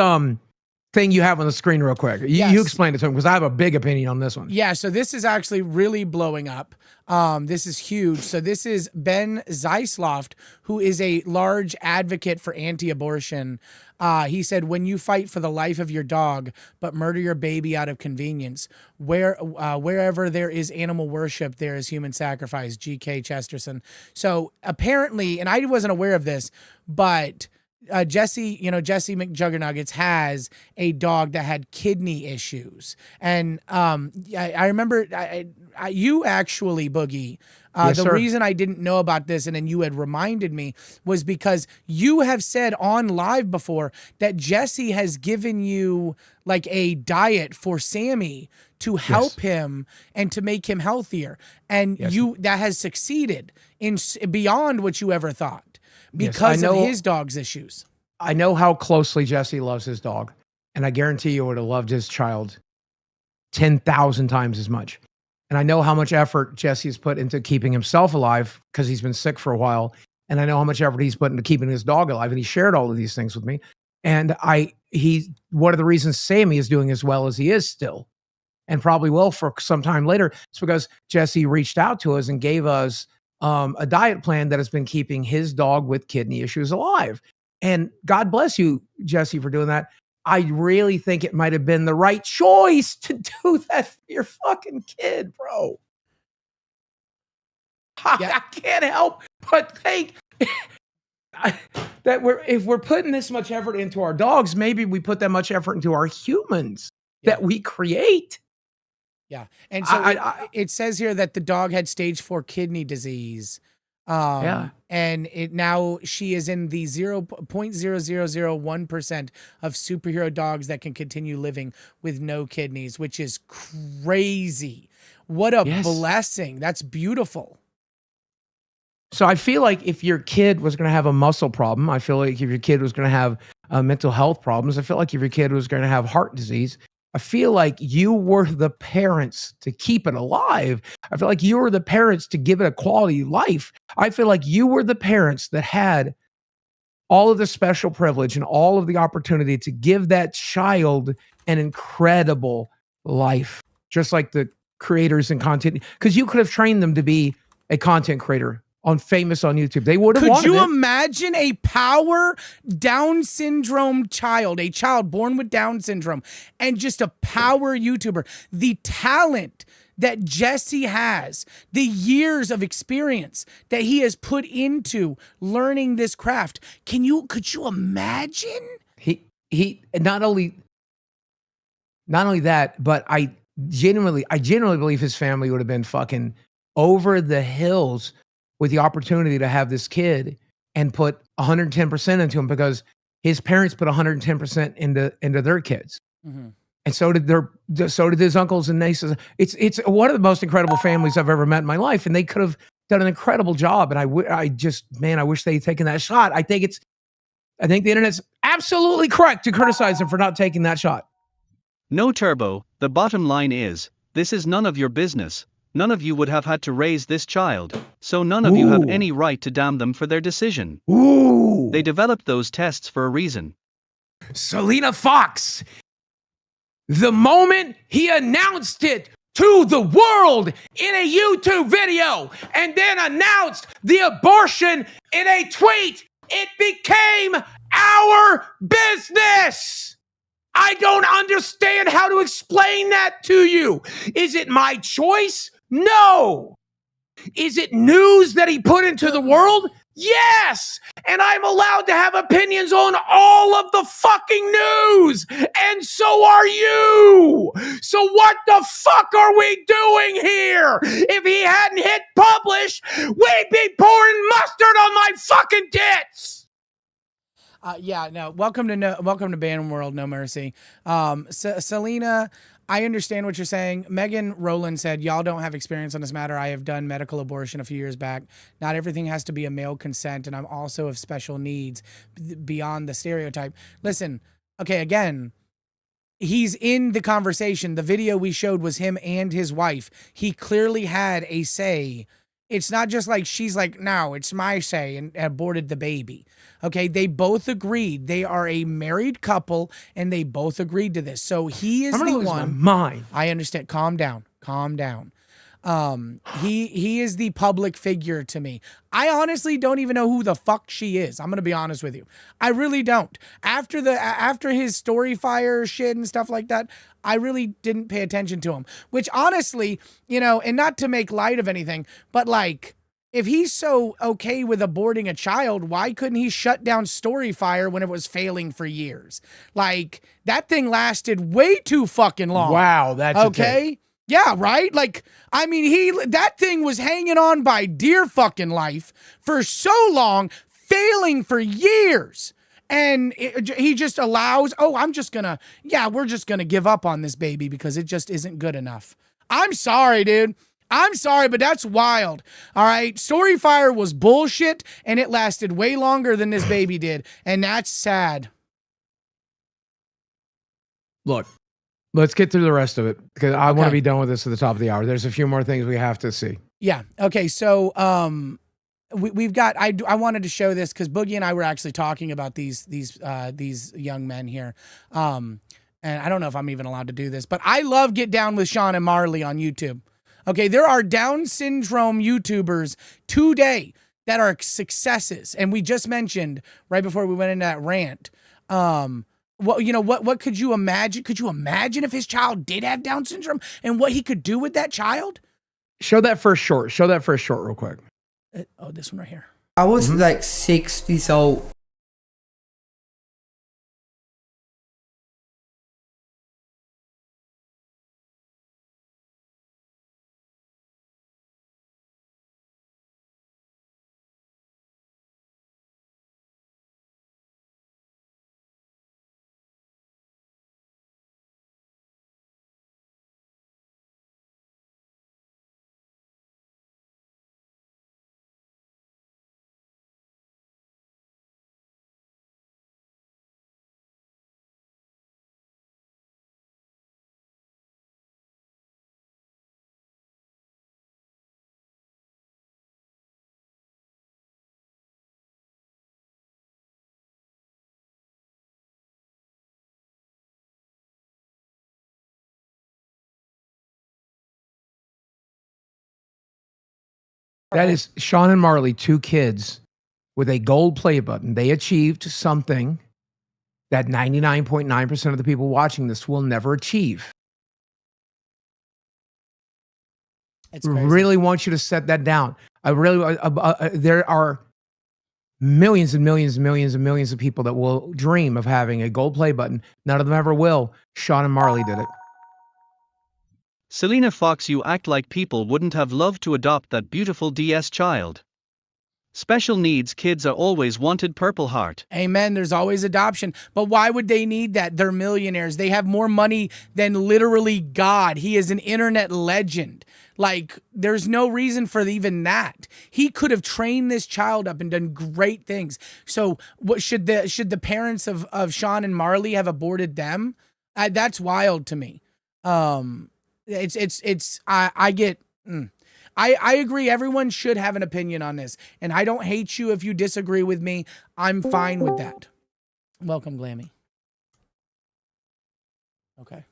thing you have on the screen real quick. Yes. You explain it to him because I have a big opinion on this one. Yeah, so this is actually really blowing up. This is huge. So this is Ben Zeisloft, who is a large advocate for anti-abortion. He said, when you fight for the life of your dog, but murder your baby out of convenience, wherever there is animal worship, there is human sacrifice. G.K. Chesterton. So apparently, and I wasn't aware of this, but Jesse McJuggerNuggets has a dog that had kidney issues. And I remember you actually, Boogie, Yes, the sir. reason I didn't know about this and then you had reminded me was because you have said on live before that Jesse has given you like a diet for Sammy to help him and to make him healthier. And that has succeeded in beyond what you ever thought. Because of his dog's issues. I know how closely Jesse loves his dog, and I guarantee you would have loved his child 10,000 times as much. And I know how much effort Jesse's put into keeping himself alive because he's been sick for a while. And I know how much effort he's put into keeping his dog alive. And he shared all of these things with me. And one of the reasons Sammy is doing as well as he is still, and probably will for some time later, is because Jesse reached out to us and gave us a diet plan that has been keeping his dog with kidney issues alive. And God bless you, Jesse, for doing that. I really think it might have been the right choice to do that for your fucking kid, bro. I can't help but think that if we're putting this much effort into our dogs, maybe we put that much effort into our humans that we create. Yeah. And so it says here that the dog had stage 4 kidney disease. And now she is in the 0.0001% of superhero dogs that can continue living with no kidneys, which is crazy. What a blessing. That's beautiful. So I feel like if your kid was going to have a muscle problem, I feel like if your kid was going to have mental health problems, I feel like if your kid was going to have heart disease, I feel like you were the parents to keep it alive. I feel like you were the parents to give it a quality life. I feel like you were the parents that had all of the special privilege and all of the opportunity to give that child an incredible life, just like the creators and content, because you could have trained them to be a content creator famous on YouTube. They would have wanted it. Could you imagine a power Down syndrome child, a child born with Down syndrome, and just a power YouTuber? The talent that Jesse has, the years of experience that he has put into learning this craft. Could you imagine? He not only that, but I genuinely believe his family would have been fucking over the hills with the opportunity to have this kid and put 110% into him, because his parents put 110% into their kids. Mm-hmm. And so did his uncles and nieces. It's one of the most incredible families I've ever met in my life. And they could have done an incredible job. And I wish they'd taken that shot. I think the internet's absolutely correct to criticize them for not taking that shot. No, Turbo, the bottom line is, this is none of your business. None of you would have had to raise this child, so none of you have any right to damn them for their decision. They developed those tests for a reason. Selena Fox, the moment he announced it to the world in a YouTube video and then announced the abortion in a tweet, it became our business. I don't understand how to explain that to you. Is it my choice? No. Is it news that he put into the world? Yes. And I'm allowed to have opinions on all of the fucking news. And so are you. So what the fuck are we doing here? If he hadn't hit publish, we'd be pouring mustard on my fucking tits. Welcome to Ban World, No Mercy. Selena, I understand what you're saying. Megan Rowland said, y'all don't have experience on this matter. I have done medical abortion a few years back. Not everything has to be a male consent, and I'm also of special needs beyond the stereotype. Listen, okay, again, he's in the conversation. The video we showed was him and his wife. He clearly had a say. It's not just like she's like, no, it's my say, and aborted the baby. Okay, they both agreed. They are a married couple, and they both agreed to this. So he is the one. Mine. I understand. Calm down. Calm down. He is the public figure to me. I honestly don't even know who the fuck she is. I'm gonna be honest with you. I really don't. After his story fire shit and stuff like that, I really didn't pay attention to him. Which honestly, and not to make light of anything, but like, if he's so okay with aborting a child, why couldn't he shut down Storyfire when it was failing for years? Like, that thing lasted way too fucking long. Wow, that's okay. Yeah, right? Like, I mean, that thing was hanging on by dear fucking life for so long, failing for years. And he just allows, we're just going to give up on this baby because it just isn't good enough. I'm sorry, dude. I'm sorry, but that's wild. All right. Storyfire was bullshit, and it lasted way longer than this baby did. And that's sad. Look, let's get through the rest of it, because I want to be done with this at the top of the hour. There's a few more things we have to see. Yeah. Okay. So, we've got, I wanted to show this because Boogie and I were actually talking about these young men here. And I don't know if I'm even allowed to do this, but I love Get Down with Sean and Marley on YouTube. Okay, there are Down syndrome YouTubers today that are successes, and we just mentioned right before we went into that rant. What could you imagine? Could you imagine if his child did have Down syndrome and what he could do with that child? Show that first short. Show that first short real quick. This one right here. I was like 6 years old. That is Sean and Marley, 2 kids with a gold play button. They achieved something that 99.9% of the people watching this will never achieve. It's crazy. Really want you to set that down. I really, there are millions and millions and millions and millions of people that will dream of having a gold play button. None of them ever will. Sean and Marley did it. Selena Fox, you act like people wouldn't have loved to adopt that beautiful DS child. Special needs kids are always wanted, Purple Heart. Amen. There's always adoption. But why would they need that? They're millionaires. They have more money than literally God. He is an internet legend. Like, there's no reason for even that. He could have trained this child up and done great things. So what should the parents of Sean and Marley have aborted them? That's wild to me. I agree. Everyone should have an opinion on this. And I don't hate you if you disagree with me. I'm fine with that. Welcome, Glammy. Okay.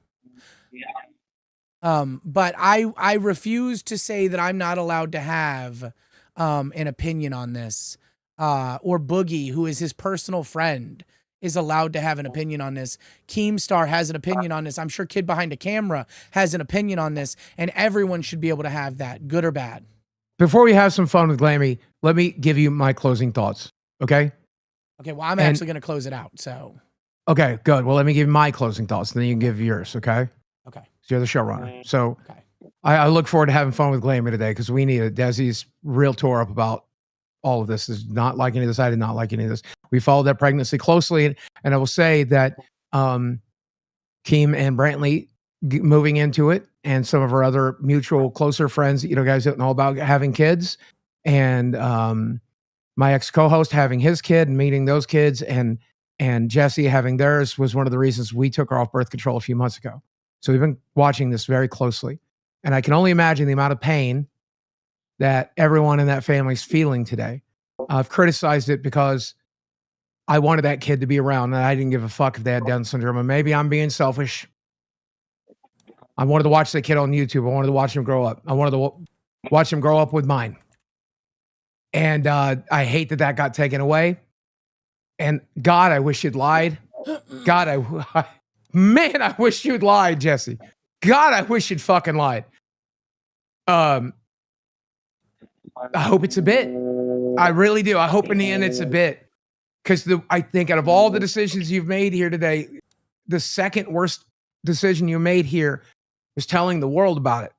But I refuse to say that I'm not allowed to have an opinion on this. Or Boogie, who is his personal friend, is allowed to have an opinion on this. KEEMSTAR has an opinion on this. I'm sure Kid Behind a Camera has an opinion on this, and everyone should be able to have that, good or bad. Before we have some fun with Glammy, let me give you my closing thoughts, okay? Okay, well, I'm actually going to close it out, so. Okay, good. Well, let me give you my closing thoughts, and then you can give yours, okay? Okay. So you're the showrunner. So Okay. I look forward to having fun with Glammy today because we need it. Desi's real tore up about all of this. Is not like any of this. I did not like any of this. We followed that pregnancy closely, and I will say that Keem and Brantley moving into it, and some of our other mutual closer friends, guys that know about having kids, and my ex co-host having his kid and meeting those kids, and Jesse having theirs was one of the reasons we took her off birth control a few months ago. So we've been watching this very closely, and I can only imagine the amount of pain that everyone in that family is feeling today. I've criticized it because I wanted that kid to be around, and I didn't give a fuck if they had Down syndrome. And maybe I'm being selfish. I wanted to watch that kid on YouTube. I wanted to watch him grow up. I wanted to watch him grow up with mine. And I hate that got taken away. And God, I wish you'd lied. God, man, I wish you'd lied, Jesse. God, I wish you'd fucking lied. I hope it's a bit. I really do. I hope in the end it's a bit. Because I think out of all the decisions you've made here today, the second worst decision you made here was telling the world about it.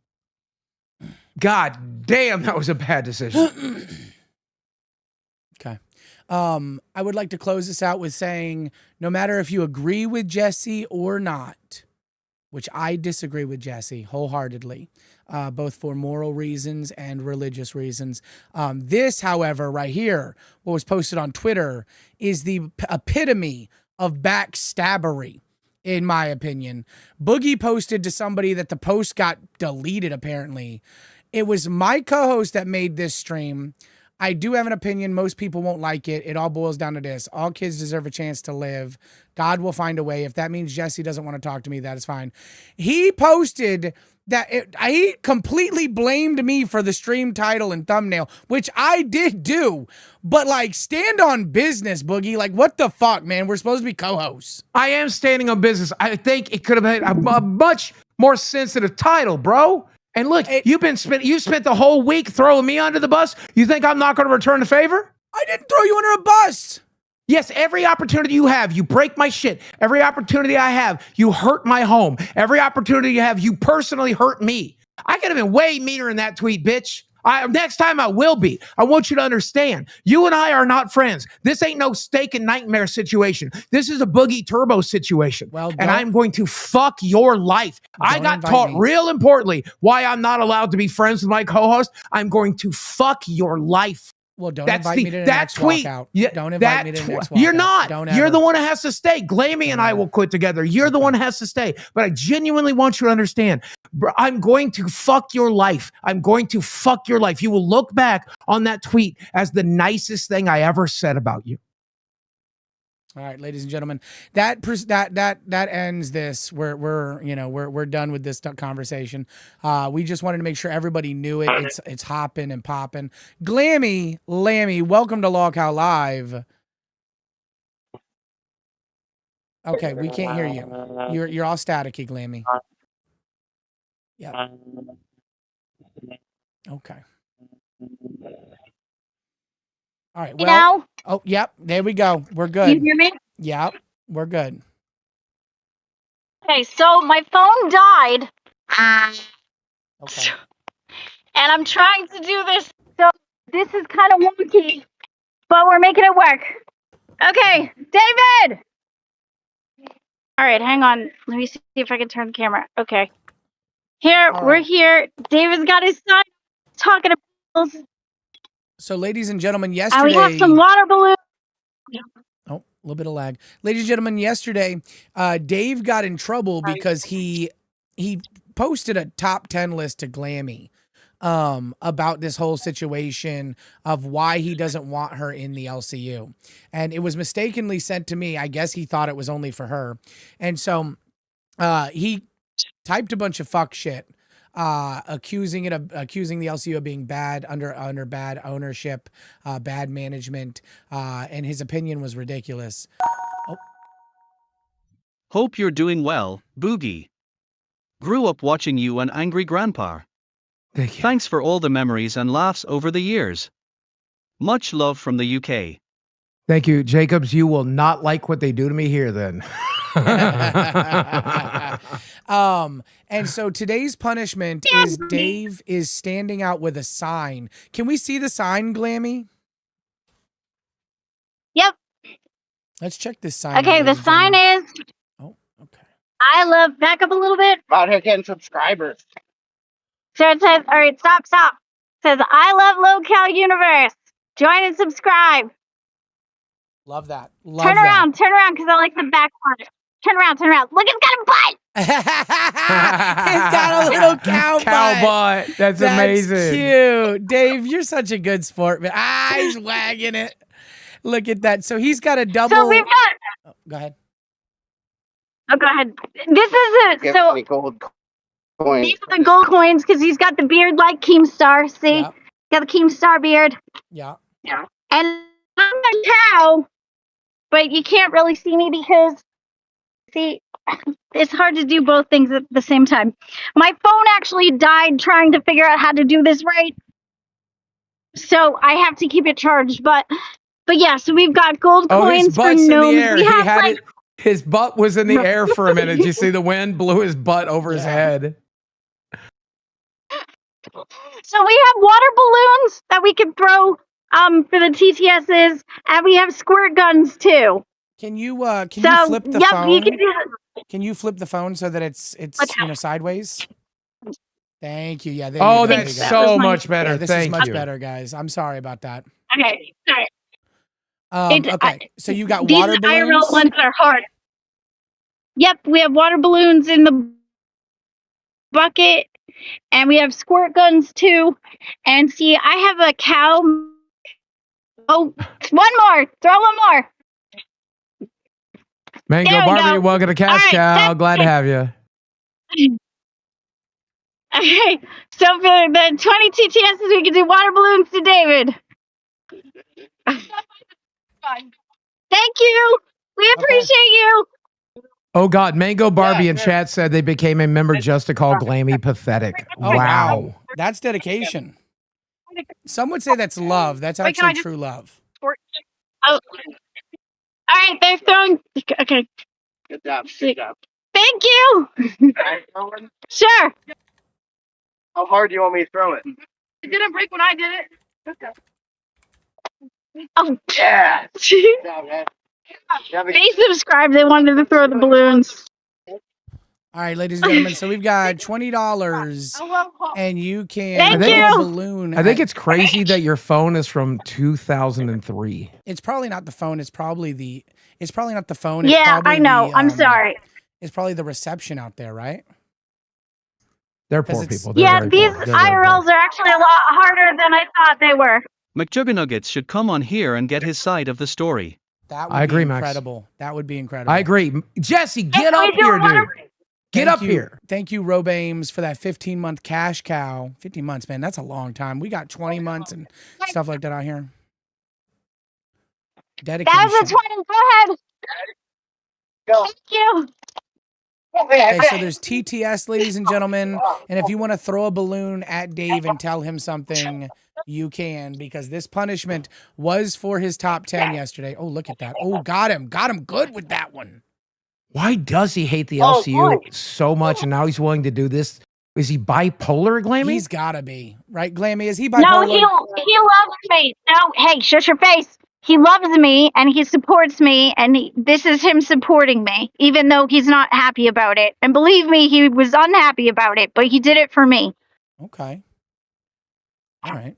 God damn, that was a bad decision. Okay. I would like to close this out with saying, no matter if you agree with Jesse or not, which I disagree with Jesse wholeheartedly, both for moral reasons and religious reasons. This, however, right here, what was posted on Twitter, is the epitome of backstabbery, in my opinion. Boogie posted to somebody that the post got deleted, apparently. It was my co-host that made this stream. I do have an opinion. Most people won't like it. It all boils down to this. All kids deserve a chance to live. God will find a way. If that means Jesse doesn't want to talk to me, that is fine. He posted that he completely blamed me for the stream title and thumbnail, which I did do. But like, stand on business, Boogie. Like, what the fuck, man? We're supposed to be co-hosts. I am standing on business. I think it could have been a much more sensitive title, bro. And look, you spent the whole week throwing me under the bus. You think I'm not going to return the favor? I didn't throw you under a bus. Yes, every opportunity you have, you break my shit. Every opportunity I have, you hurt my home. Every opportunity you have, you personally hurt me. I could have been way meaner in that tweet, bitch. Next time I will be. I want you to understand. You and I are not friends. This ain't no steak and nightmare situation. This is a Boogie Turbo situation. Well, and I'm going to fuck your life. I got taught real importantly why I'm not allowed to be friends with my co-host. I'm going to fuck your life. Well, don't invite me to the next walkout. Don't invite me to the next walkout. You're not. Don't You're ever. the one that has to stay. Glammy and I will quit together. You're the one that has to stay. But I genuinely want you to understand. I'm going to fuck your life. I'm going to fuck your life. You will look back on that tweet as the nicest thing I ever said about you. All right, ladies and gentlemen, that ends this. We're done with this conversation. We just wanted to make sure everybody knew it. It's hopping and popping. Glammy Lammy, welcome to Lolcow Live. Okay, we can't hear you. You're all staticky, Glammy. Yeah. Okay. All right. Well. Now? Oh, yep. There we go. We're good. You hear me? Yep. We're good. Okay, so my phone died. Okay. And I'm trying to do this. So this is kind of wonky, but we're making it work. Okay, David! All right, hang on. Let me see if I can turn the camera. Okay. Here, we're here. David's got his son talking about. So, ladies and gentlemen, yesterday. And we have some water balloons. Oh, a little bit of lag. Ladies and gentlemen, yesterday, Dave got in trouble because he posted a top 10 list to Glammy about this whole situation of why he doesn't want her in the LCU. And it was mistakenly sent to me. I guess he thought it was only for her. And so he typed a bunch of fuck shit, accusing the LCU of being bad under bad ownership, bad management, and his opinion was ridiculous. Oh. Hope you're doing well, Boogie. Grew up watching you and Angry Grandpa. Thank you. Thanks for all the memories and laughs over the years. Much love from the UK. Thank you, Jacobs. You will not like what they do to me here then. And so today's punishment is Dave is standing out with a sign. Can we see the sign, Glammy? Yep. Let's check this sign. Okay, the sign is. Oh, okay. I love. Back up a little bit. About here getting subscribers. So it says, all right, stop. It says, I love LolcowUniverse. Join and subscribe. Love that. Turn around, because I like the back part. Turn around. Look, it's got a butt. It's got a little cow butt. That's amazing. Cute. Dave, you're such a good sport, man. He's wagging it. Look at that. So he's got a double. So we've got. Oh, go ahead. Oh, go ahead. This is it. Give So me gold coins. these are the gold coins because he's got the beard like KEEMSTAR. See? Yep. Got the KEEMSTAR beard. Yeah. And I'm a cow, but you can't really see me because, see, it's hard to do both things at the same time. My phone actually died trying to figure out how to do this right. So I have to keep it charged. But yeah, so we've got gold coins his for butt's gnomes. in the air. We He have had like, it. His butt was in the air for a minute. Did you see the wind blew his butt over his head? so we have water balloons that we can throw for the TTSs, and we have squirt guns too. Can you flip the phone? You can do that. Can you flip the phone so that it's sideways? Thank you. Yeah. Oh, there that's you go. so much better. Yeah, this Thank is much you. better, guys. I'm sorry about that. Okay, sorry. Okay, so you got These water IRL balloons. ones are hard. Yep, we have water balloons in the bucket, and we have squirt guns too. And see, I have a cow. Oh, one more. Throw one more. Mango There we Barbie, go. welcome to Cash All right, Cow. that's Glad to it. have you. Okay, so for the 20 TTSs, we can do water balloons to David. Thank you. We appreciate you. Oh God, Mango Barbie in chat said they became a member just to call Glammy pathetic. Oh, wow. That's dedication. Some would say that's love. That's Wait, can I actually just- true love. Oh, all right, they're throwing. Okay. Good job. Good job. Thank you. Sure. How hard do you want me to throw it? It didn't break when I did it. Oh, Yeah. Good job, man. they subscribed. They wanted to throw the balloons. All right, ladies and gentlemen. So we've got $20, and you can Thank throw you. a balloon. I think at- it's crazy that your phone is from 2003. It's probably not the phone. It's probably the. It's probably not the phone. It's Yeah, probably I know. the, I'm sorry. It's probably the reception out there, right? They're 'Cause poor it's- people. They're Yeah, very these poor. They're very IRLs are actually a lot harder than I thought they were. McJuggerNuggets should come on here and get his side of the story. That would I agree, be Max. incredible. That would be incredible. I agree. Jesse, get If we up do here, wanna- dude. Get Thank up you- here. Thank you, Robames, for that 15-month cash cow. 15 months, man. That's a long time. We got 20 months and stuff like that out here. Dedication. That was a 20. Go ahead. Thank you. Okay, so there's TTS, ladies and gentlemen. And if you want to throw a balloon at Dave and tell him something, you can, because this punishment was for his top 10 yesterday. Oh, look at that. Oh, got him. Got him good with that one. Why does he hate the Oh, LCU boy. so much, and now he's willing to do this? Is he bipolar, Glammy? He's got to be. Right, Glammy? Is he No, bipolar? he loves me. No, hey, shut your face. He loves me and he supports me, and this is him supporting me, even though he's not happy about it. And believe me, he was unhappy about it, but he did it for me. Okay. All right.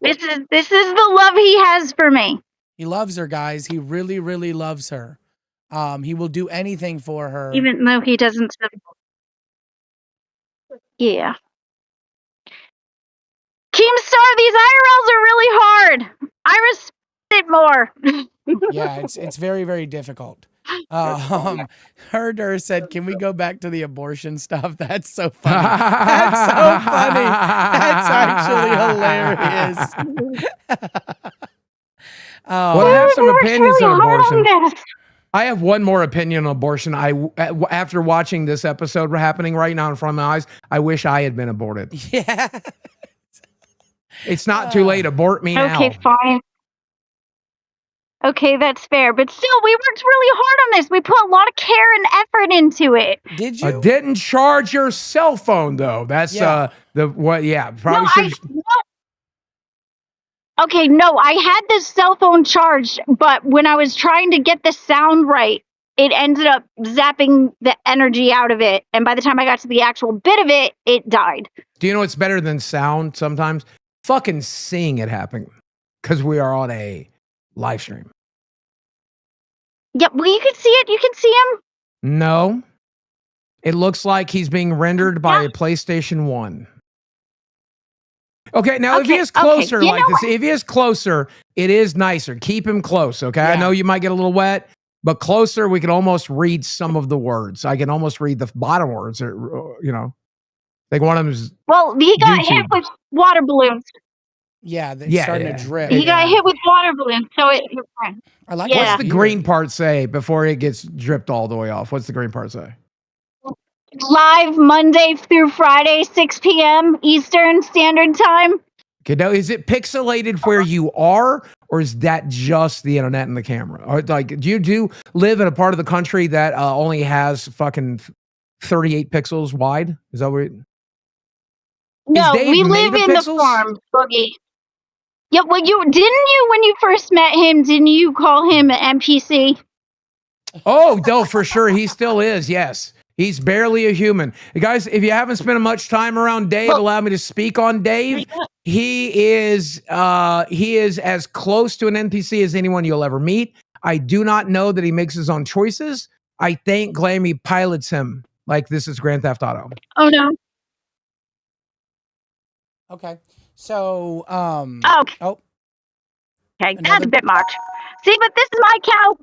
This is the love he has for me. He loves her, guys. He really, really loves her. He will do anything for her. Even though he doesn't. Yeah. Keemstar, these IRLs are really hard. I respect it more. Yeah, it's very, very difficult. Herder said, "Can we go back to the abortion stuff?" That's so funny. That's so funny. That's actually hilarious. Well, I have some opinions on abortion. this. I have one more opinion on abortion. After watching this episode happening right now in front of my eyes, I wish I had been aborted. Yeah. It's not too late. Abort me now. Okay, fine. Okay, that's fair. But still, we worked really hard on this. We put a lot of care and effort into it. Did you? Didn't charge your cell phone though. That's Yeah. probably should. Okay, no, I had this cell phone charged, but when I was trying to get the sound right, it ended up zapping the energy out of it. And by the time I got to the actual bit of it, it died. Do you know what's better than sound sometimes? Fucking seeing it happen, because we are on a live stream. Yep, well, you can see it. You can see him. No, it looks like he's being rendered by a PlayStation 1. Okay, now if he is closer you like know this, if he is closer, it is nicer. Keep him close, okay? I Yeah. know you might get a little wet, but closer, we can almost read some of the words. I can almost read the bottom words, or, like one of them is, Well, he got hit YouTube. with water balloons. Yeah, it's Yeah, starting yeah. to drip. He got hit with water balloons, so it. I like Yeah. what's that the beard. green part say before it gets dripped all the way off? What's the green part say? Live Monday through Friday, 6 p.m. Eastern Standard Time. Okay, now is it pixelated where you are, or is that just the internet and the camera? Or like, do you live in a part of the country that only has fucking 38 pixels wide? Is that where? No, Dave we live in megapixels? the farm, Boogie. Yeah, well, when you first met him, didn't you call him an NPC? Oh, no, for sure. He still is. Yes. He's barely a human. Guys, if you haven't spent much time around Dave, allow me to speak on Dave. He is as close to an NPC as anyone you'll ever meet. I do not know that he makes his own choices. I think Glammy pilots him like this is Grand Theft Auto. Oh no. Okay. So, Okay. oh, Okay, that's Another- a bit much. See, but this is my cow.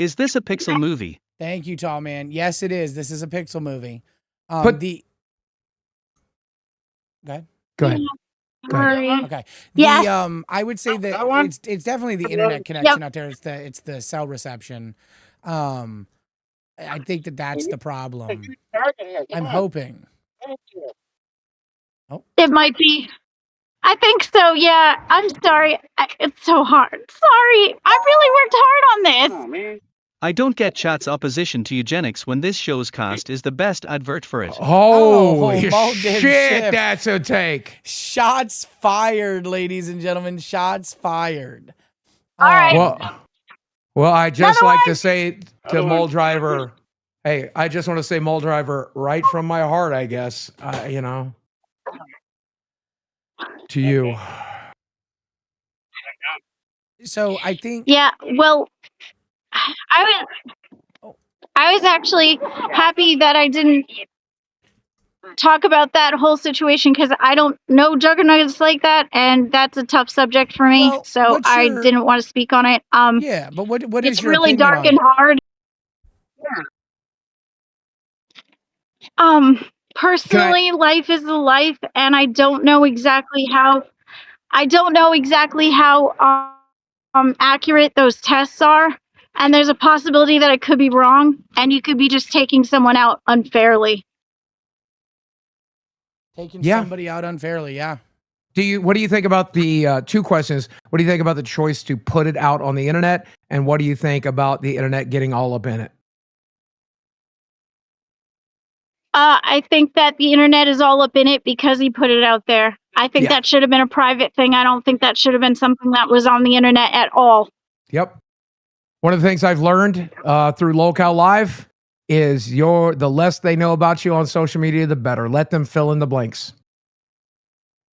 Is this a pixel movie? thank you, tall man. Yes, it is. This is a pixel movie. But- Go ahead. Go ahead. Sorry. Okay. Yes. I would say that That one? it's definitely the internet connection out there. It's the cell reception. I think that's the problem. I'm hoping. It might be. I think so, yeah. I'm sorry. It's so hard. Sorry. I really worked hard on this. Oh, man. I don't get chat's opposition to eugenics when this show's cast is the best advert for it. Holy Mulden shit, shift. that's a take. Shots fired, ladies and gentlemen. Shots fired. All right. Well, I just Another like one? to say to Mole Driver, hey, I just want to say, Mole Driver, right from my heart, I guess, you know, to you. So I think Yeah, well, I was actually happy that I didn't talk about that whole situation because I don't know JuggerNuggets like that, and that's a tough subject for me. Well, So what's I your- didn't want to speak on it. yeah, but what is It's your really opinion dark on and it? hard. Personally, life is a life, and I don't know exactly how accurate those tests are. And there's a possibility that I could be wrong, and you could be just taking someone out unfairly. Taking Yeah. somebody out unfairly, yeah. What do you think about the two questions? What do you think about the choice to put it out on the internet? And what do you think about the internet getting all up in it? I think that the internet is all up in it because he put it out there. I think Yeah. that should have been a private thing. I don't think that should have been something that was on the internet at all. Yep. One of the things I've learned through Local Live is the less they know about you on social media, the better. Let them fill in the blanks.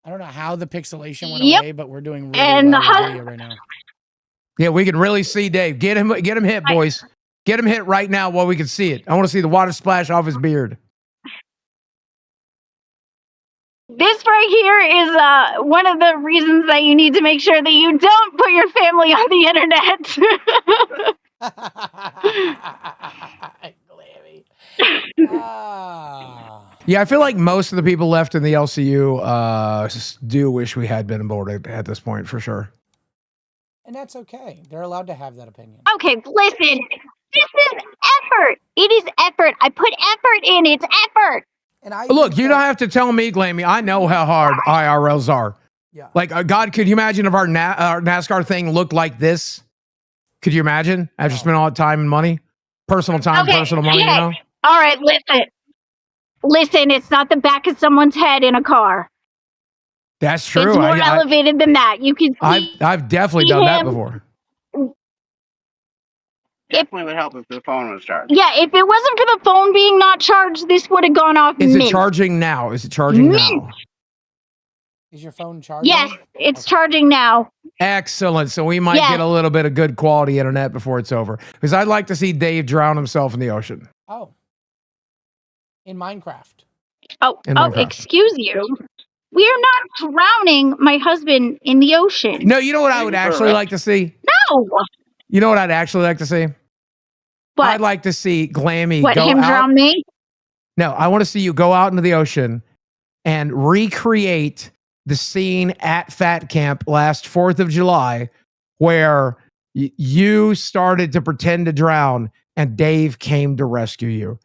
I don't know how the pixelation went Yep. away, but we're doing really And well with video right now. Yeah, we can really see Dave. Get him hit, boys. Get him hit right now while we can see it. I want to see the water splash off his beard. This right here is one of the reasons that you need to make sure that you don't put your family on the internet. Glammy. Ah. Yeah, I feel like most of the people left in the LCU do wish we had been aborted at this point, for sure. And that's okay. They're allowed to have that opinion. Okay, listen. This is effort. It is effort. I put effort in. It's effort. And I Look, think you that- don't have to tell me, Glammy. I know how hard IRLs are. Yeah. Like, God, could you imagine if our NASCAR thing looked like this? Could you imagine? After spending all that time and money? Personal time, Okay, personal money, okay. you know? All right, listen. Listen, it's not the back of someone's head in a car. That's true. It's more elevated than that. You can see. I've definitely see done that him. before. Definitely would help if the phone was charged. Yeah, if it wasn't for the phone being not charged, this would have gone off. Is it mint. charging now? Is it charging now? Is your phone charging? Yes, it's charging now. Excellent. So we might Yes. get a little bit of good quality internet before it's over. Because I'd like to see Dave drown himself in the ocean. Oh. In Minecraft. Oh, In oh, Minecraft. excuse you. We are not drowning my husband in the ocean. No, you know what I would actually like to see? No. You know what I'd actually like to see? What? I'd like to see Glammy What, go him out. drown me? No, I want to see you go out into the ocean and recreate the scene at Fat Camp last 4th of July where you started to pretend to drown and Dave came to rescue you.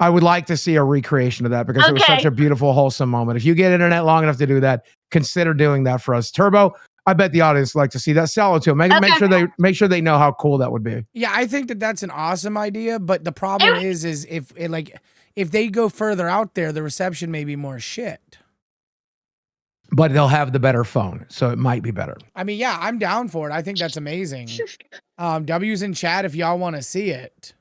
I would like to see a recreation of that because it was Okay. such a beautiful, wholesome moment. If you get internet long enough to do that, consider doing that for us. Turbo, I bet the audience would like to see that. Sell it to them. Make sure they know how cool that would be. Yeah, I think that that's an awesome idea, but the problem is if they go further out there, the reception may be more shit. But they'll have the better phone, so it might be better. I mean, yeah, I'm down for it. I think that's amazing. W's in chat if y'all want to see it.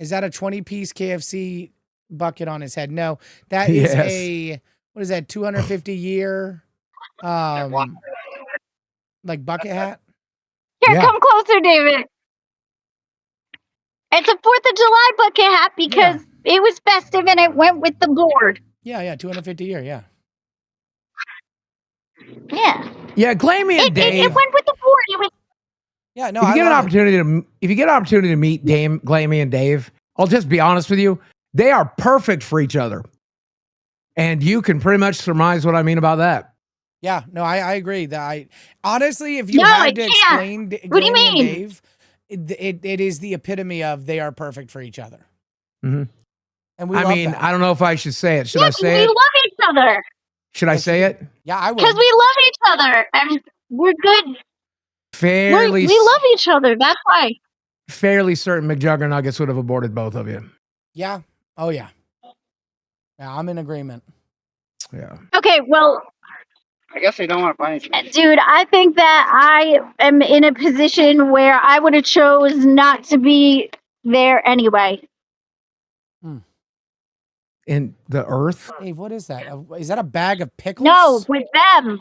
Is that a 20-piece KFC bucket on his head? No, that is Yes. a, what is that, 250-year like bucket hat? Here, Yeah. come closer, David. It's a 4th of July bucket hat because it was festive and it went with the board. Yeah, 250-year, yeah. Yeah. Yeah, Glammy and Dave. It went with the board. It was Yeah, no, If you I get an love it. opportunity to meet Glammy and Dave, I'll just be honest with you, they are perfect for each other. And you can pretty much surmise what I mean about that. Yeah, no, I agree. That I honestly, if you No, I had to can't. explain What do you Glammy and mean? Dave, it is the epitome of they are perfect for each other. Mhm. And we I love mean, that. I don't know if I should say it. Should I yes, say we it? love each other. Should I say it? Yeah, I would. Because we love each other and we're good. Fairly, We love each other. That's why. fairly certain McJuggerNuggets would have aborted both of you. Yeah. Oh yeah. Yeah, I'm in agreement. Yeah. Okay, well, I guess they don't want to find each other. dude, I think that I am in a position where I would have chose not to be there anyway. In the earth? Dave, what is that? Is that a bag of pickles? No, with them.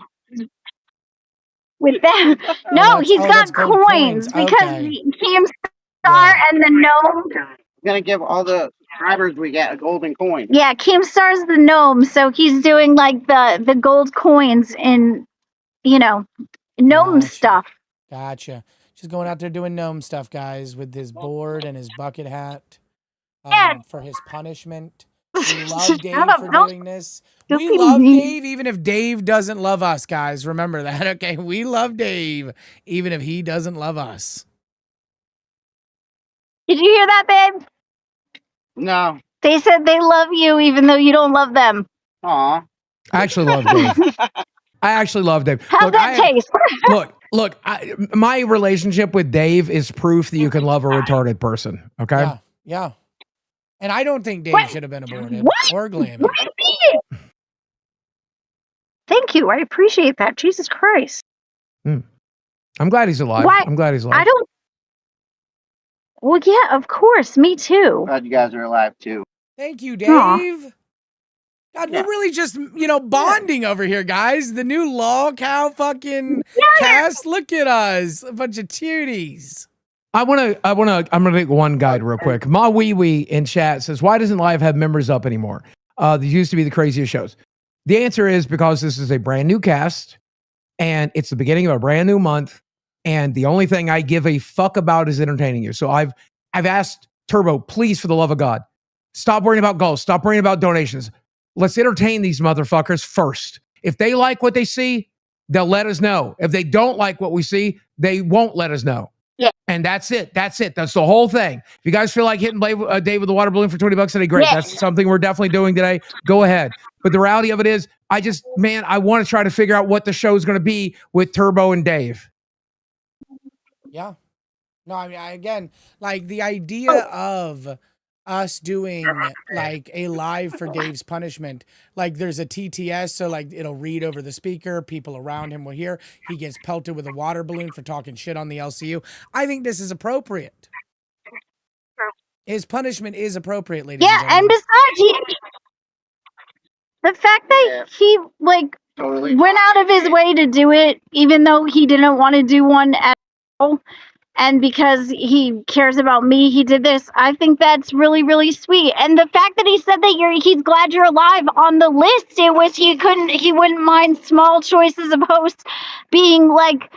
With them. No, that's- he's that's got gold coins because Okay. KEEMSTAR and the gnome. We're gonna give all the subscribers we get a golden coin. Yeah, KEEMSTAR's the gnome, so he's doing like the gold coins in, gnome Gotcha. stuff. Gotcha. Just going out there doing gnome stuff, guys, with his board and his bucket hat Yeah. for his punishment. We love Dave Shut up, for don't- doing this. don't We be love mean. Dave even if Dave doesn't love us, guys. Remember that, okay? We love Dave even if he doesn't love us. Did you hear that, babe? No. They said they love you even though you don't love them. Aw. I actually love Dave. I actually love Dave. How's that taste? Look, my relationship with Dave is proof that you can love a retarded person. Okay. Yeah. Yeah. And I don't think Dave What? should have been aborted What? or Glammy. What do you mean? Thank you. I appreciate that. Jesus Christ. I'm glad he's alive. Why- I'm glad he's alive. I don't. Well, yeah, of course. Me too. Glad you guys are alive too. Thank you, Dave. Aw. God, we're really just, bonding over here, guys. The new LolCow fucking cast. Look at us. A bunch of cuties. I'm gonna make one guide real quick. Ma Wee Wee in chat says, why doesn't Live have members up anymore? These used to be the craziest shows. The answer is because this is a brand new cast and it's the beginning of a brand new month. And the only thing I give a fuck about is entertaining you. So I've asked Turbo, please, for the love of God, stop worrying about goals. Stop worrying about donations. Let's entertain these motherfuckers first. If they like what they see, they'll let us know. If they don't like what we see, they won't let us know. Yeah. And that's it. That's it. That's the whole thing. If you guys feel like hitting Dave with a water balloon for $20 today, great. Yeah. That's something we're definitely doing today. Go ahead. But the reality of it is, I want to try to figure out what the show is going to be with Turbo and Dave. Yeah. No, I mean, again, like the idea of us doing like a live for Dave's punishment, like there's a TTS, so like it'll read over the speaker, people around him will hear, he gets pelted with a water balloon for talking shit on the LCU. I think this is appropriate. His punishment is appropriate, ladies and Yeah, gentlemen. and besides, the fact that he Totally. went out of his way to do it, even though he didn't want to do one at all, and because he cares about me, he did this. I think that's really, really sweet. And the fact that he said that he's glad you're alive on the list, it was he wouldn't mind small choices of hosts being like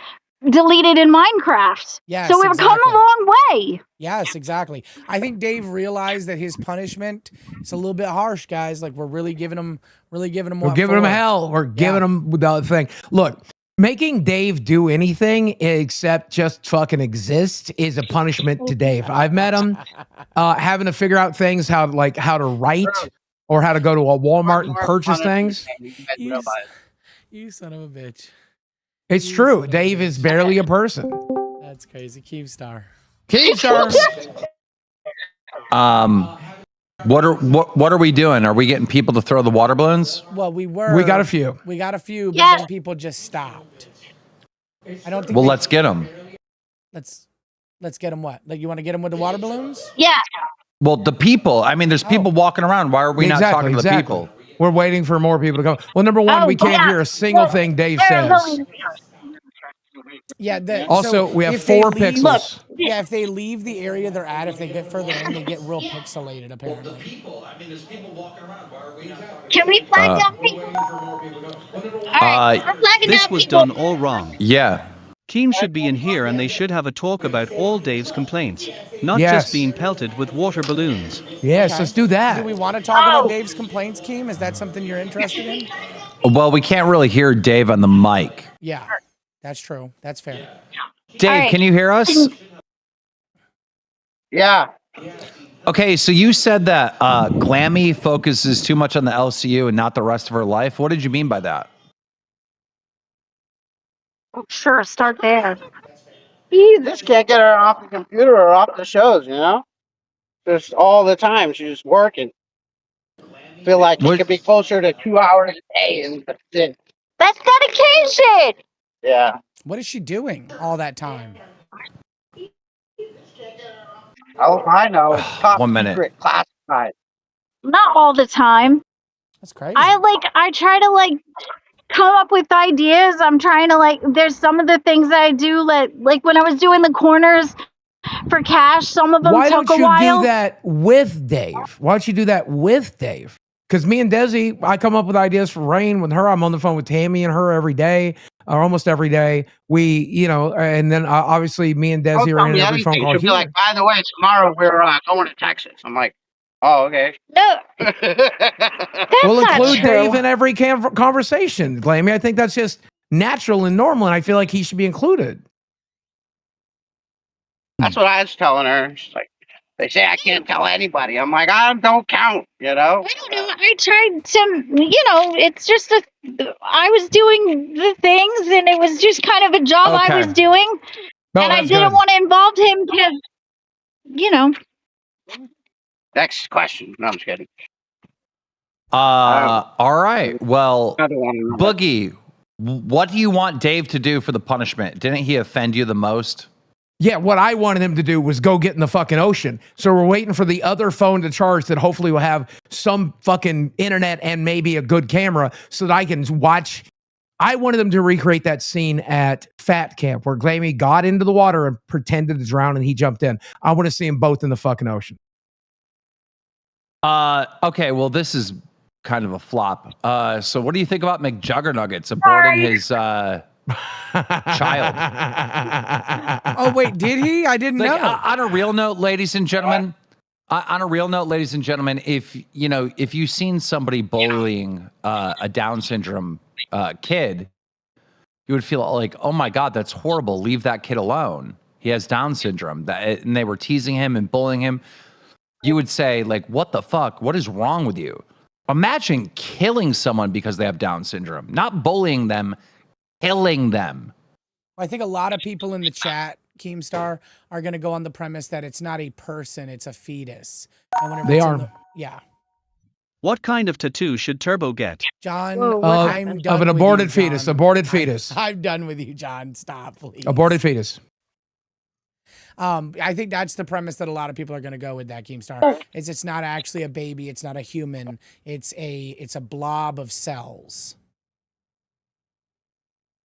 deleted in Minecraft. Yes, So we've come exactly. a long way. Yes, exactly. I think Dave realized that his punishment is a little bit harsh, guys. Like we're really giving him We're what giving him for. hell. We're giving him the other thing. Look, making Dave do anything except just fucking exist is a punishment to Dave. I've met him having to figure out things how to write or how to go to a Walmart and purchase things. You son of a bitch. It's true. Dave is barely a person. That's crazy. KEEMSTAR. KEEMSTAR. What are we doing? Are we getting people to throw the water balloons? Well, we got a few. We got a few, but Yeah. then people just stopped. I don't think. Well, let's get them. let's get them. What? Like you want to get them with the water balloons? Yeah. Well, the people. I mean, there's people walking around. Why are we not talking to the people? We're waiting for more people to come. Well, number one, we can't hear a single thing Dave says. Yeah. Also, we have if they 4 leave- pixels. Yeah, if they leave the area they're at, if they get further in, they get real pixelated. Apparently. Can we flag down people? Alright, we're flagging This down was people. done all wrong. Yeah. Keem should be in here and they should have a talk about all Dave's complaints, not Yes. just being pelted with water balloons. Yes, Okay. let's do that. Do we want to talk about Dave's complaints, Keem? Is that something you're interested in? Well, we can't really hear Dave on the mic. Yeah, that's true. That's fair. Dave, All right. can you hear us? Yeah. Okay, so you said that Glammy focuses too much on the LCU and not the rest of her life. What did you mean by that? Oh, sure, start there. You just can't get her off the computer or off the shows, you know? Just all the time, she's just working. Feel like she What- could be closer to 2 hours a day, and that's it. That's dedication! Yeah. What is she doing all that time? Oh, I know. It's top 1 minute. secret, classified. Not all the time. That's crazy. I try to come up with ideas. I'm trying to there's some of the things that I do like when I was doing the corners for cash, some of them Why took don't a you while. do that with Dave? Why don't you do that with Dave? Because me and Desi, I come up with ideas for Rain with her. I'm on the phone with Tammy and her every day, or almost every day. We, and then obviously me and Desi are in every phone call She'll be here. like, by the way, tomorrow we're going to Texas. I'm like, oh, okay. No, We'll not include true. Dave in every conversation, Glammy. I think that's just natural and normal, and I feel like he should be included. That's what I was telling her. She's like, they say I can't tell anybody. I'm like, I don't count, you know? I don't know. I tried to, it's just I was doing the things and it was just kind of a job I Okay. was doing. No, And I that's didn't good. want to involve him because, Next question. No, I'm just kidding. All right. Well, I don't want to know. Boogie, what do you want Dave to do for the punishment? Didn't he offend you the most? Yeah, what I wanted him to do was go get in the fucking ocean. So we're waiting for the other phone to charge that hopefully will have some fucking internet and maybe a good camera so that I can watch. I wanted them to recreate that scene at Fat Camp where Glammy got into the water and pretended to drown and he jumped in. I want to see them both in the fucking ocean. Okay, well, this is kind of a flop. So what do you think about McJuggerNuggets aborting his child? Oh wait, did he? I didn't know. On a real note, ladies and gentlemen, if you've seen somebody bullying a Down syndrome kid, you would feel like, oh my God, that's horrible. Leave that kid alone. He has Down syndrome. And they were teasing him and bullying him. You would say, like, what the fuck? What is wrong with you? Imagine killing someone because they have Down syndrome. Not bullying them, killing them. I think a lot of people in the chat, KEEMSTAR, are going to go on the premise that it's not a person, it's a fetus. And whenever They it's in are. yeah. What kind of tattoo should Turbo get? John, Whoa, what I'm happened? done Of an with aborted you, fetus. John. Aborted fetus. I'm done with you, John. Stop, please. Aborted fetus. I think that's the premise that a lot of people are going to go with that, KEEMSTAR. It's not actually a baby. It's not a human. It's a blob of cells.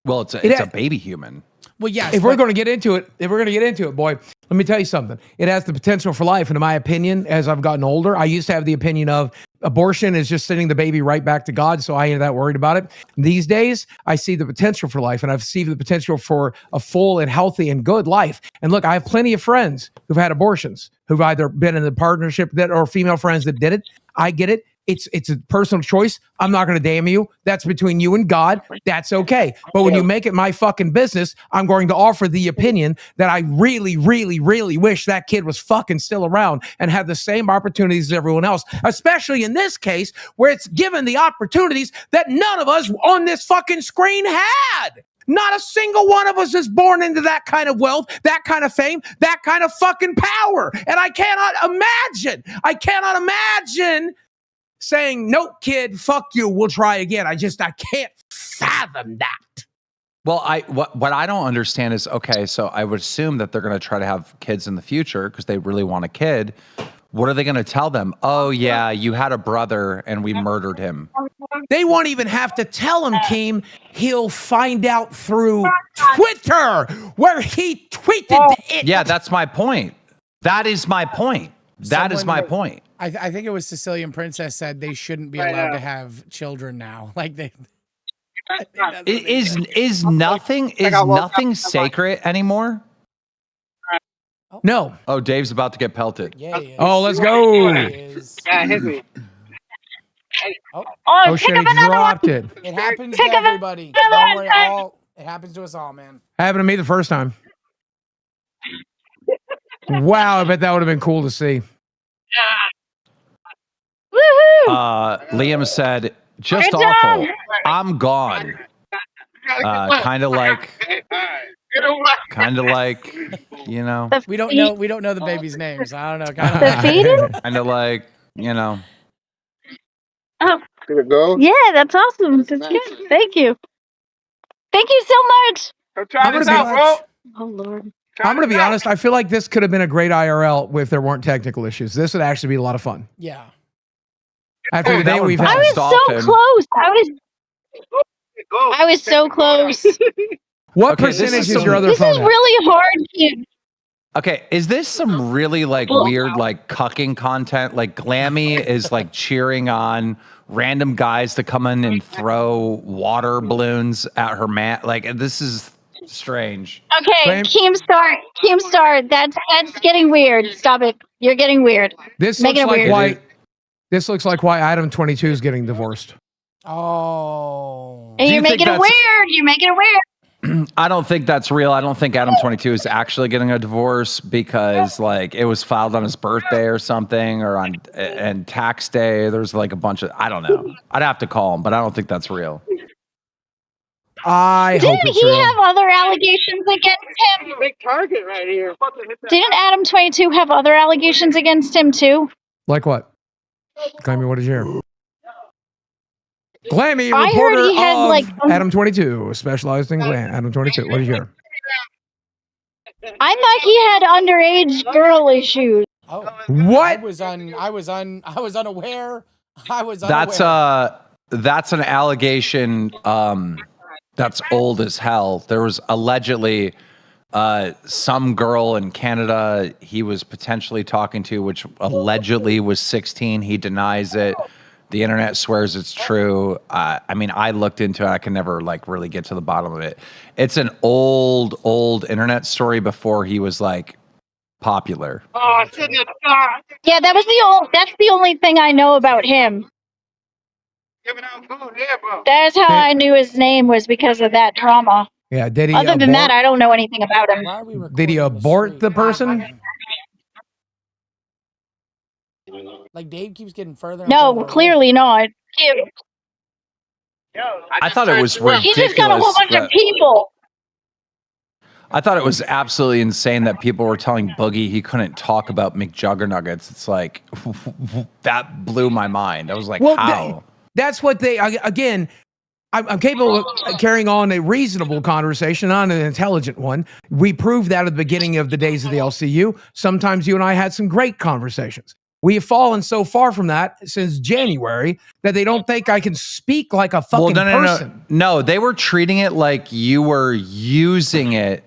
Well, it's It a baby human. Well, yes. If we're going to get into it, boy, let me tell you something. It has the potential for life. And in my opinion, as I've gotten older, I used to have the opinion of abortion is just sending the baby right back to God. So I ain't that worried about it. These days, I see the potential for life and I've seen the potential for a full and healthy and good life. And look, I have plenty of friends who've had abortions, who've either been in a partnership or female friends that did it. I get it. It's a personal choice. I'm not going to damn you. That's between you and God. That's okay. But when you make it my fucking business, I'm going to offer the opinion that I really, really, really wish that kid was fucking still around and had the same opportunities as everyone else, especially in this case where it's given the opportunities that none of us on this fucking screen had. Not a single one of us is born into that kind of wealth, that kind of fame, that kind of fucking power. And I cannot imagine saying, nope, kid, fuck you, we'll try again. I can't fathom that. Well, what I don't understand is, okay, so I would assume that they're going to try to have kids in the future because they really want a kid. What are they going to tell them? Oh, yeah, you had a brother and we murdered him. They won't even have to tell him, Keem. He'll find out through Twitter where he tweeted it. Yeah, that's my point. That is my point. That is my point. I think it was Sicilian Princess said they shouldn't be allowed to have children now. Like they. Is nothing sacred anymore? No. Oh, Dave's about to get pelted. Yeah, he is. Oh, let's go. He is. Yeah, hit me. Oh, shit, he dropped it. It happens to everybody. Don't worry, it happens to us all, man. Happened to me the first time. Wow, I bet that would have been cool to see. Woohoo! Liam said, just Good job. awful. I'm gone. Kind of like, you know, We don't know the baby's names. I don't know. Defeated? kind of like, you know. Oh, Did it go? yeah, that's awesome. That's good. Thank you. Thank you so much. I'm gonna be, Oh Lord. I'm gonna be honest. I feel like this could have been a great IRL if there weren't technical issues. This would actually be a lot of fun. Yeah. After the that day one we've I had. was Stop so him. close. I was so close. What Okay, this percentage is is some- your other This phone is at? really hard, kid. Okay, is this some really like weird like cucking content? Like Glammy is like cheering on random guys to come in and throw water balloons at her man. Like this is strange. Okay, Keemstar, that's getting weird. Stop it. You're getting weird. This Make looks it like weird. why. This looks like why Adam 22 is getting divorced. Oh. And you you're think making it that's- weird. You're making it weird. I don't think that's real. I don't think Adam 22 is actually getting a divorce because like it was filed on his birthday or something or on and tax day. There's like a bunch of I don't know. I'd have to call him, but I don't think that's real. I hope Didn't it's he real. have other allegations against him? Big target right here. Didn't Adam 22 have other allegations against him too? Like what? Glammy, what did you hear? Glammy, I heard reporter he had, of like, Adam 22, specialized in Adam 22. What did you hear? I thought he had underage girl issues. Oh. What? I was unaware. I was unaware. That's an allegation that's old as hell. There was allegedly some girl in Canada he was potentially talking to, which allegedly was 16. He denies it. The internet swears it's true. I mean, I looked into it. I can never like really get to the bottom of it. It's an old internet story before he was like popular. Oh, sitting in the car. Yeah, that's the only thing I know about him. Giving out food here, bro. That's how I knew his name was because of that drama. Yeah, did he Other than that, I don't know anything about him. Why are we Did he recording this abort straight? the person? Like Dave keeps getting further. And No, further clearly not. I thought it was He ridiculous. just got a whole bunch of people. I thought it was absolutely insane that people were telling Boogie he couldn't talk about McJuggerNuggets. It's like that blew my mind. I was like, Well, how? That's what they again. I'm capable of carrying on a reasonable conversation, not an intelligent one. We proved that at the beginning of the days of the LCU. Sometimes you and I had some great conversations. We have fallen so far from that since January that they don't think I can speak like a fucking person. No, they were treating it like you were using it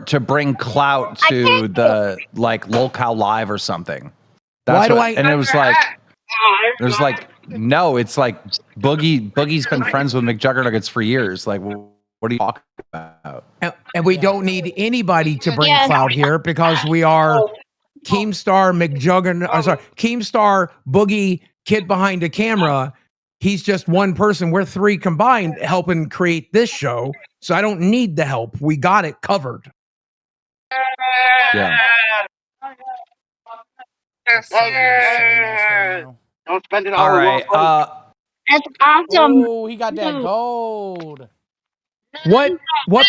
to bring clout to the like LolcowUniverse Live or something. Why do I? And it was like, there's like, no, it's like Boogie's been friends with McJuggerNuggets for years. Like, what are you talking about? And we don't need anybody to bring Yeah. clout here because we are KEEMSTAR KEEMSTAR Boogie Kid behind a camera. He's just one person. We're three combined helping create this show. So I don't need the help. We got it covered. Yeah. Don't spend it all. All right. That's awesome. Oh, he got that gold. What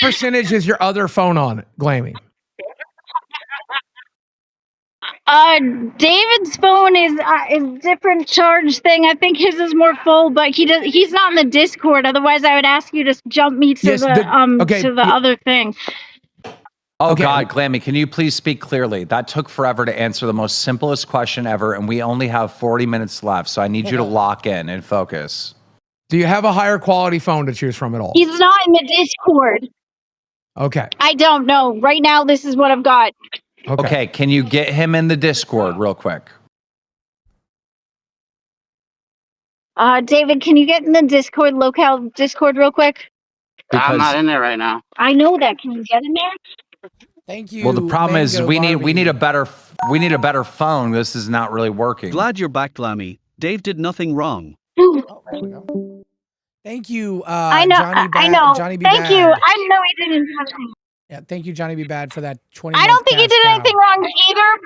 percentage is your other phone on, Glammy? David's phone is different charge thing. I think his is more full, but he's not in the Discord. Otherwise, I would ask you to jump me to the other thing. Oh, Okay. God, Glammy, can you please speak clearly? That took forever to answer the most simplest question ever, and we only have 40 minutes left, so I need you to lock in and focus. Do you have a higher quality phone to choose from at all? He's not in the Discord. Okay. I don't know. Right now, this is what I've got. Okay, can you get him in the Discord real quick? David, can you get in the Discord, local Discord real quick? I'm not in there right now. I know that. Can you get in there? Thank you. Well, the problem is Mango we Barbie. need a better phone. This is not really working. Glad you're back, Glammy. Dave did nothing wrong. Oh, there we go. Thank you, I know. Johnny I know. Johnny B. Thank Bad. you. I know he didn't. Yeah, thank you, Johnny B. Bad, for that 20. I don't think he did anything wrong either.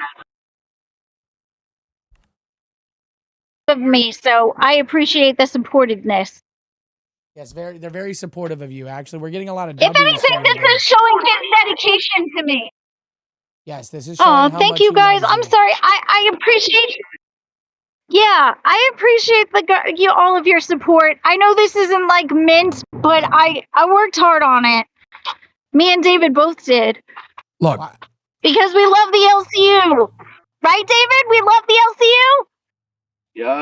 of me, so I appreciate the supportiveness. Yes, they're very supportive of you. Actually, we're getting a lot of If W's anything, for you this today. is showing his dedication to me. Yes, this is showing Oh, how thank much you he guys. loves I'm you. sorry. I appreciate. Yeah, I appreciate all of your support. I know this isn't like mint, but I worked hard on it. Me and David both did Look, because we love the LCU, right, David? We love the LCU. Yeah.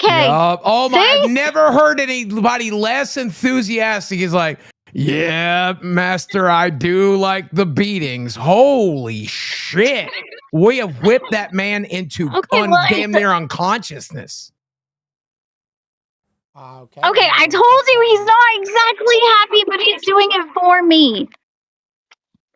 Okay. yup. Oh my! I've See? never heard anybody less enthusiastic. He's like, "Yeah, Master, I do like the beatings. Holy shit! We have whipped that man into Okay, well, damn near unconsciousness." Okay. Okay, I told you he's not exactly happy, but he's doing it for me.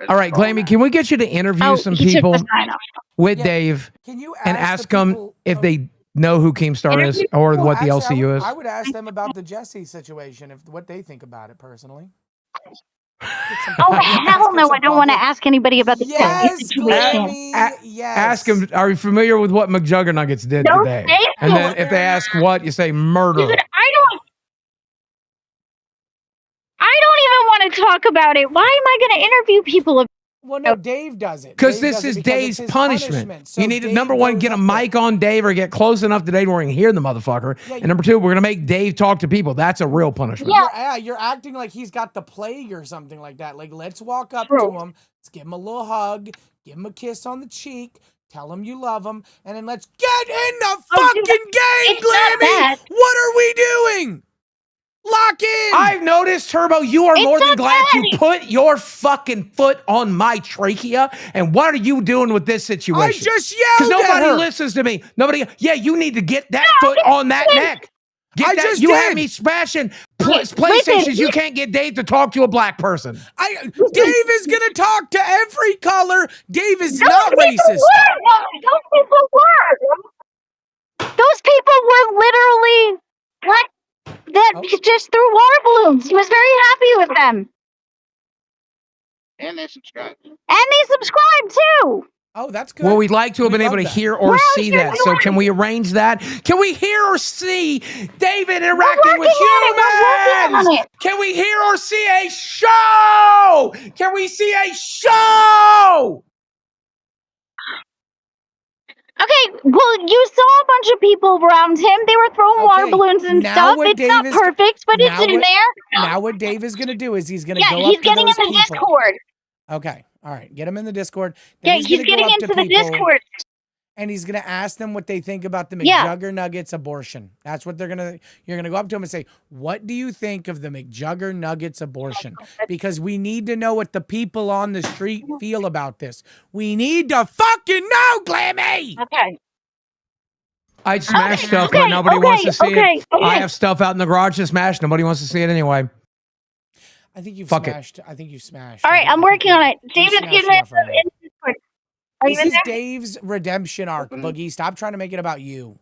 All right, Glammy, can we get you to interview some he took people the sign off. with Yeah, Dave Can you and ask ask the them people, if they know who Keemstar is or Well, what the actually, LCU is? I would ask them about the Jesse situation, if what they think about it personally. Oh, hell no, I don't want to ask anybody about the Yes, situation. Glammy. Yes. Ask them, are you familiar with what McJuggerNuggets did No, today? thank And you. then if they ask what, you say murder. Dude, I don't even want to talk about it. Why am I going to interview people? Well, no, Dave does it. Because Dave this does it is because it's Dave's his punishment. So you need to, Dave number one, goes get a up there. mic on Dave or get close enough to Dave where he can hear the motherfucker. Yeah, and number two, we're going to make Dave talk to people. That's a real punishment. You're acting like he's got the plague or something like that. Like, let's walk up to him, let's give him a little hug, give him a kiss on the cheek, tell him you love him, and then let's get in the fucking game, Glammy! What are we doing? Lock in! I've noticed, Turbo, you are more than glad to put your fucking foot on my trachea. And what are you doing with this situation? I just yelled at nobody her. listens to me. Nobody. Yeah, you need to get that foot on that neck. Get that. You had me smashing PlayStations. You can't get Dave to talk to a black person. Dave is gonna talk to every color. Dave is not racist. Those people were. Those people were literally what? That just threw water balloons. He was very happy with them. And they subscribe. And they subscribed too. Oh, that's good. Well, we'd like to have been able to hear or see that. So can we arrange that? Can we hear or see David interacting with humans? Can we hear or see a show? Can we see a show? Okay, well, you saw a bunch of people around him. They were throwing water balloons and stuff. It's not perfect, but it's in there. Now what Dave is gonna do is he's gonna go he's up to getting those in the people. Discord. Okay, all right, get him in the Discord. Yeah, Then he's gonna getting go up into to the people, Discord. and he's gonna ask them what they think about the Yeah. McJuggerNuggets abortion. That's what you're gonna go up to him and say, what do you think of the McJuggerNuggets abortion? Because we need to know what the people on the street feel about this. We need to fucking know, Glammy! Okay. I'd smash stuff, but nobody wants to see it. I have stuff out in the garage to smash. Nobody wants to see it anyway. I think you've Fuck smashed. I think you've smashed. All right, I'm working on it. David's smashed getting enough right now. in the Discord. Are you This in is there? Dave's redemption arc, Boogie. Stop trying to make it about you.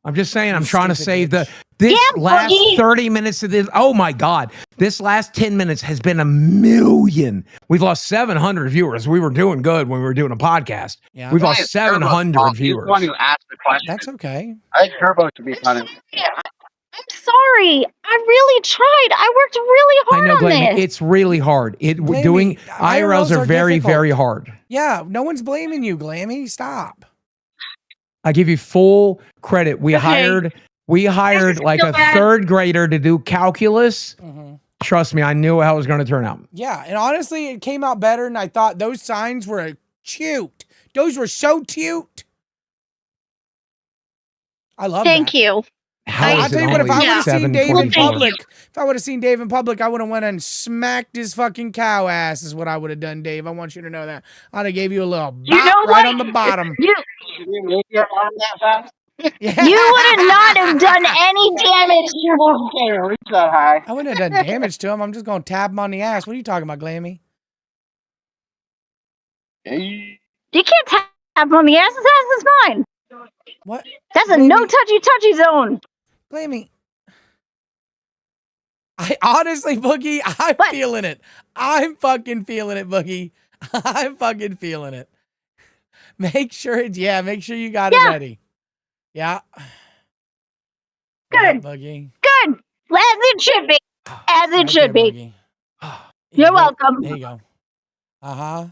I'm just saying, I'm trying to save this Yeah, last Boogie. 30 minutes of this. Oh my God. This last 10 minutes has been a million. We've lost 700 viewers. We were doing good when we were doing a podcast. Yeah. We've lost 700 He's the viewers. one who asked the question. That's okay. I think Turbo should be punished. I'm sorry. I really tried. I worked really I hard know, on Glenn, this. it's really hard. Glammy, Doing IRLs IRLs are very, difficult. very hard. Yeah, no one's blaming you, Glammy. Stop. I give you full credit. We hired like so a bad. third grader to do calculus. Trust me, I knew how it was going to turn out. Yeah, and honestly, it came out better than I thought. Those signs were cute. Those were so cute. I love Thank that. you. How I'll is tell it you what, if I only would have seen Dave in 724? public, if I would have seen Dave in public, I would have went and smacked his fucking cow ass is what I would have done, Dave. I want you to know that. I'd have gave you a little bop know right what? on the bottom. You move your arm that fast? Yeah. you would not have done any damage. Okay, reach that high. I wouldn't have done damage to him. I'm just going to tap him on the ass. What are you talking about, Glammy? Hey. You can't tap him on the ass. His ass is fine. What? That's a no touchy zone. Glammy. I honestly, Boogie, I'm feeling it. I'm fucking feeling it, Boogie. I'm fucking feeling it. Make sure you got it ready. Yeah. Good. Boogie. Good. As it should be. As it Right should there, be. Boogie. You're wait, welcome. There you go.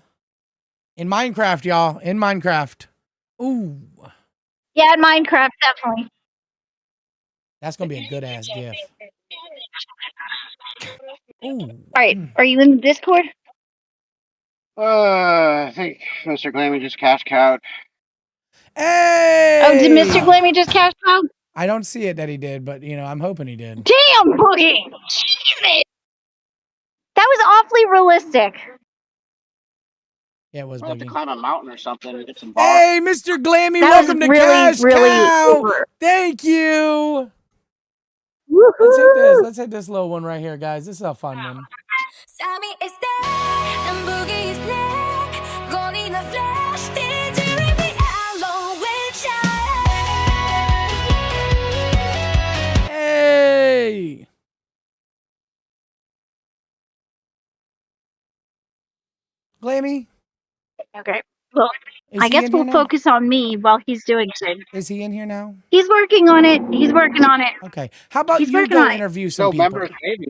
In Minecraft, y'all. In Minecraft. Ooh. Yeah, in Minecraft, definitely. That's gonna be a good ass gif. Ooh. All right. Are you in the Discord? I think Mr. Glammy just cashed out. Hey! Oh, did Mr. Glammy just cash out? I don't see it that he did, but I'm hoping he did. Damn, Boogie! Jesus! That was awfully realistic. Yeah, it was We'll have to Boogie. climb a mountain or something and get some bars. Hey, Mr. Glammy, That welcome was to Cash really Cow. over. Thank you. Woohoo! Let's hit this little one right here, guys. This is a fun one. Hey. Glammy. Okay. Well, Is I he guess in we'll here now? focus on me while he's doing it. Is he in here now? He's working on it. He's working on it. Okay. How about He's you working go on it. interview some No people? members waiting.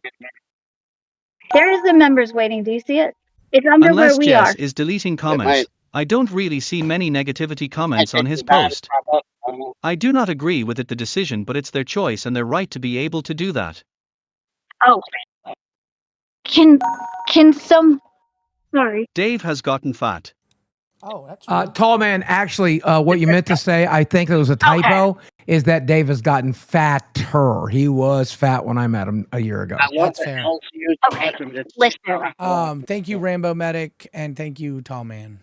There is the members waiting. Do you see it? It's under Unless where we Jess are. is deleting It comments, might I don't really see many negativity comments on take his you back. post. I do not agree with the decision, but it's their choice and their right to be able to do that. Oh. Can some... Sorry. Dave has gotten fat. Oh, that's rude. Tall man, actually, what you meant to say, I think it was a typo, is that Dave has gotten fatter. He was fat when I met him a year ago. That's fair. Okay. Listen. Thank you, Rambo Medic, and thank you, Tall Man.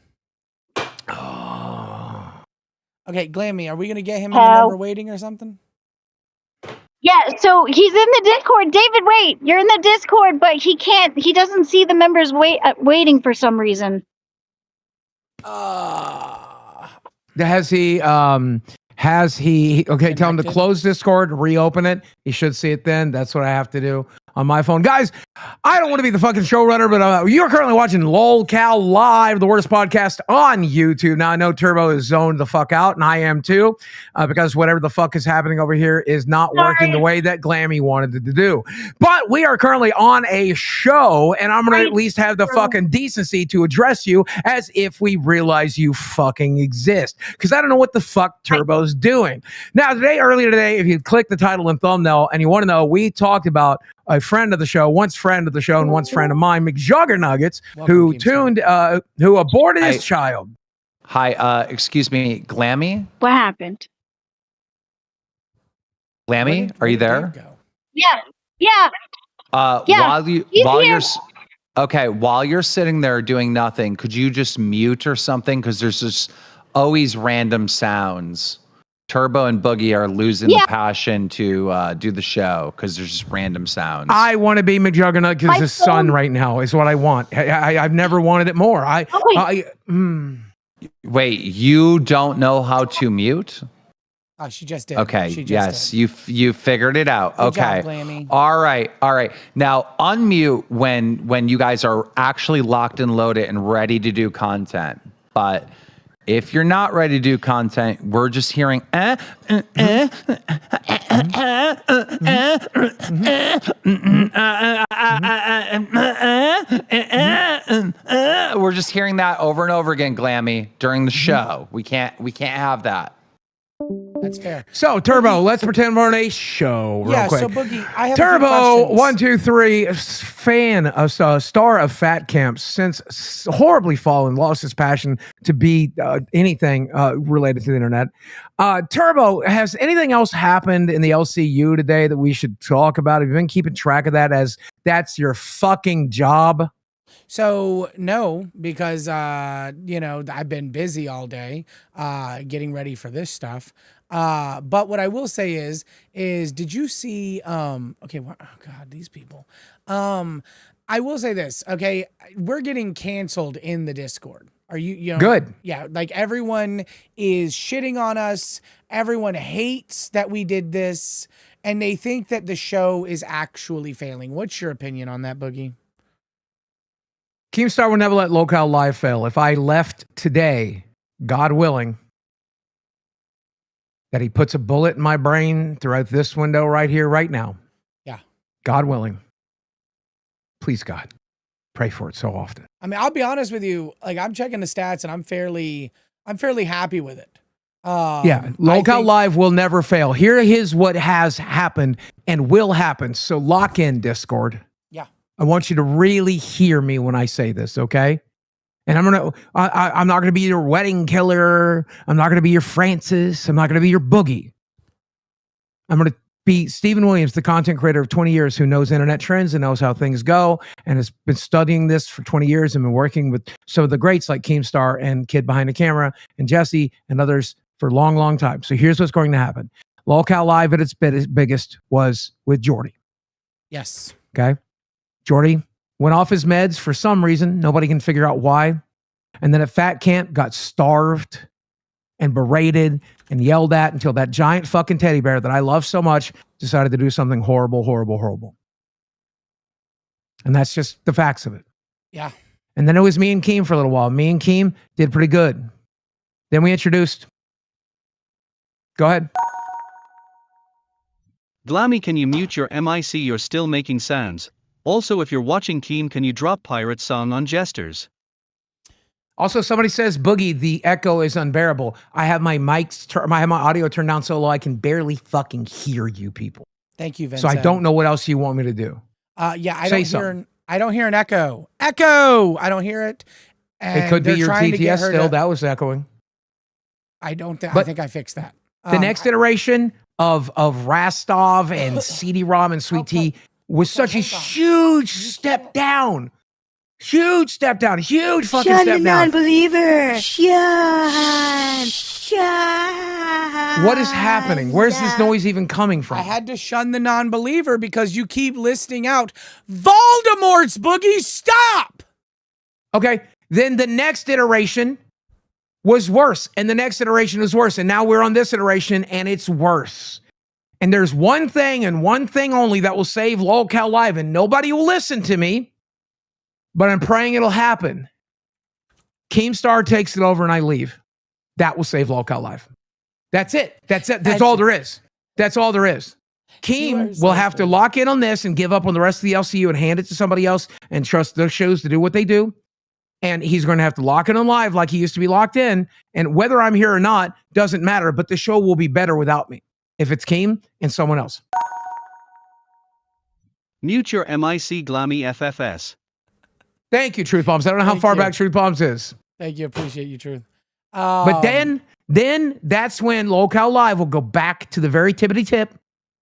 Okay, Glammy, are we gonna get him in the member waiting or something? Yeah, so he's in the Discord. David, wait. You're in the Discord, but he doesn't see the members waiting for some reason. Has he, okay, tell him to Connected. close Discord, reopen it. He should see it then. That's what I have to do on my phone. Guys, I don't want to be the fucking showrunner, but you're currently watching LolCow Live, the worst podcast on YouTube. Now, I know Turbo is zoned the fuck out, and I am too, because whatever the fuck is happening over here is not working the way that Glammy wanted it to do. But we are currently on a show, and I'm going to at least have the fucking decency to address you as if we realize you fucking exist. Because I don't know what the fuck Turbo's doing. Now, earlier today, if you click the title and thumbnail and you want to know, we talked about a friend of the show, once friend of the show and once friend of mine, McJuggerNuggets, who who aborted his child. Hi, excuse me, Glammy? What happened? Glammy, are you there? Yeah. Yeah. While here. while you're sitting there doing nothing, could you just mute or something? Because there's just always random sounds. Turbo and Boogie are losing the passion to do the show because there's just random sounds. I want to be McJuggerNuggets' son right now is what I want. I've never wanted it more. Wait, you don't know how to mute? Oh, she just did. Okay, She just yes, did. you figured it out. Good Okay. job, Glammy. All right. Now unmute when you guys are actually locked and loaded and ready to do content. But if you're not ready to do content, we're just hearing We're just hearing that over and over again, Glammy, during the show. We can't have that. That's fair. So, Turbo, let's pretend we're on a show real quick. So Boogie, I have Turbo, a few questions. 1, 2, 3, fan of star of Fat Camp, since horribly fallen, lost his passion to be anything related to the internet. Turbo, has anything else happened in the LCU today that we should talk about? Have you been keeping track of that as that's your fucking job? So no, because I've been busy all day getting ready for this stuff. But what I will say is did you see oh God, these people. I will say this, okay? We're getting canceled in the Discord. Are you know Good. Yeah, like everyone is shitting on us. Everyone hates that we did this, and they think that the show is actually failing. What's your opinion on that, Boogie? Keemstar will never let LolCow Live fail. If I left today, God willing, that he puts a bullet in my brain throughout this window right here, right now. Yeah. God willing. Please, God. Pray for it so often. I mean, I'll be honest with you. Like, I'm checking the stats, and I'm fairly happy with it. Yeah, Lolcow Live will never fail. Here is what has happened and will happen. So lock in, Discord. Yeah. I want you to really hear me when I say this, okay? And I'm not gonna be your wedding killer. I'm not gonna be your Francis. I'm not gonna be your Boogie. I'm gonna be Stephen Williams, the content creator of 20 years who knows internet trends and knows how things go and has been studying this for 20 years and been working with some of the greats like Keemstar and Kid Behind the Camera and Jesse and others for a long, long time. So here's what's going to happen. Lolcow Live at its biggest was with Jordy. Yes. Okay. Jordy went off his meds for some reason. Nobody can figure out why. And then at Fat Camp got starved and berated and yelled at until that giant fucking teddy bear that I love so much decided to do something horrible, horrible, horrible. And that's just the facts of it. Yeah. And then it was me and Keem for a little while. Me and Keem did pretty good. Then we introduced. Go ahead. Glammy, can you mute your mic? You're still making sounds. Also, if you're watching Keem, can you drop Pirate Song on Jesters? Also, somebody says, Boogie, the echo is unbearable. I have my I have my audio turned down so low I can barely fucking hear you people. Thank you, Vince. So I don't know what else you want me to do. Yeah, I don't hear an echo. Echo! I don't hear it. And it could be your TTS still. That was echoing. I think I fixed that. The next iteration of Rastov and CD-ROM and Sweet Tea was such a huge step down. Huge step down. Huge fucking step down. Non-believer. Shun. What is happening? Where's this noise even coming from? I had to shun the non-believer because you keep listing out Voldemort's, Boogie. Stop. Okay. Then the next iteration was worse. And the next iteration was worse. And now we're on this iteration and it's worse. And there's one thing and one thing only that will save Lolcow Live, and nobody will listen to me. But I'm praying it'll happen. Keemstar takes it over and I leave. That will save Lolcow Live. That's it. That's it. That's all there is. That's all there is. Keem will have to lock in on this and give up on the rest of the LCU and hand it to somebody else and trust those shows to do what they do. And he's going to have to lock it on live like he used to be locked in. And whether I'm here or not doesn't matter, but the show will be better without me if it's Keem and someone else. Mute your mic, Glammy FFS. Thank you, Truth Bombs. I don't know how far back Truth Bombs is. Thank you. Appreciate you, Truth. But then that's when Lolcow Live will go back to the very tippity tip,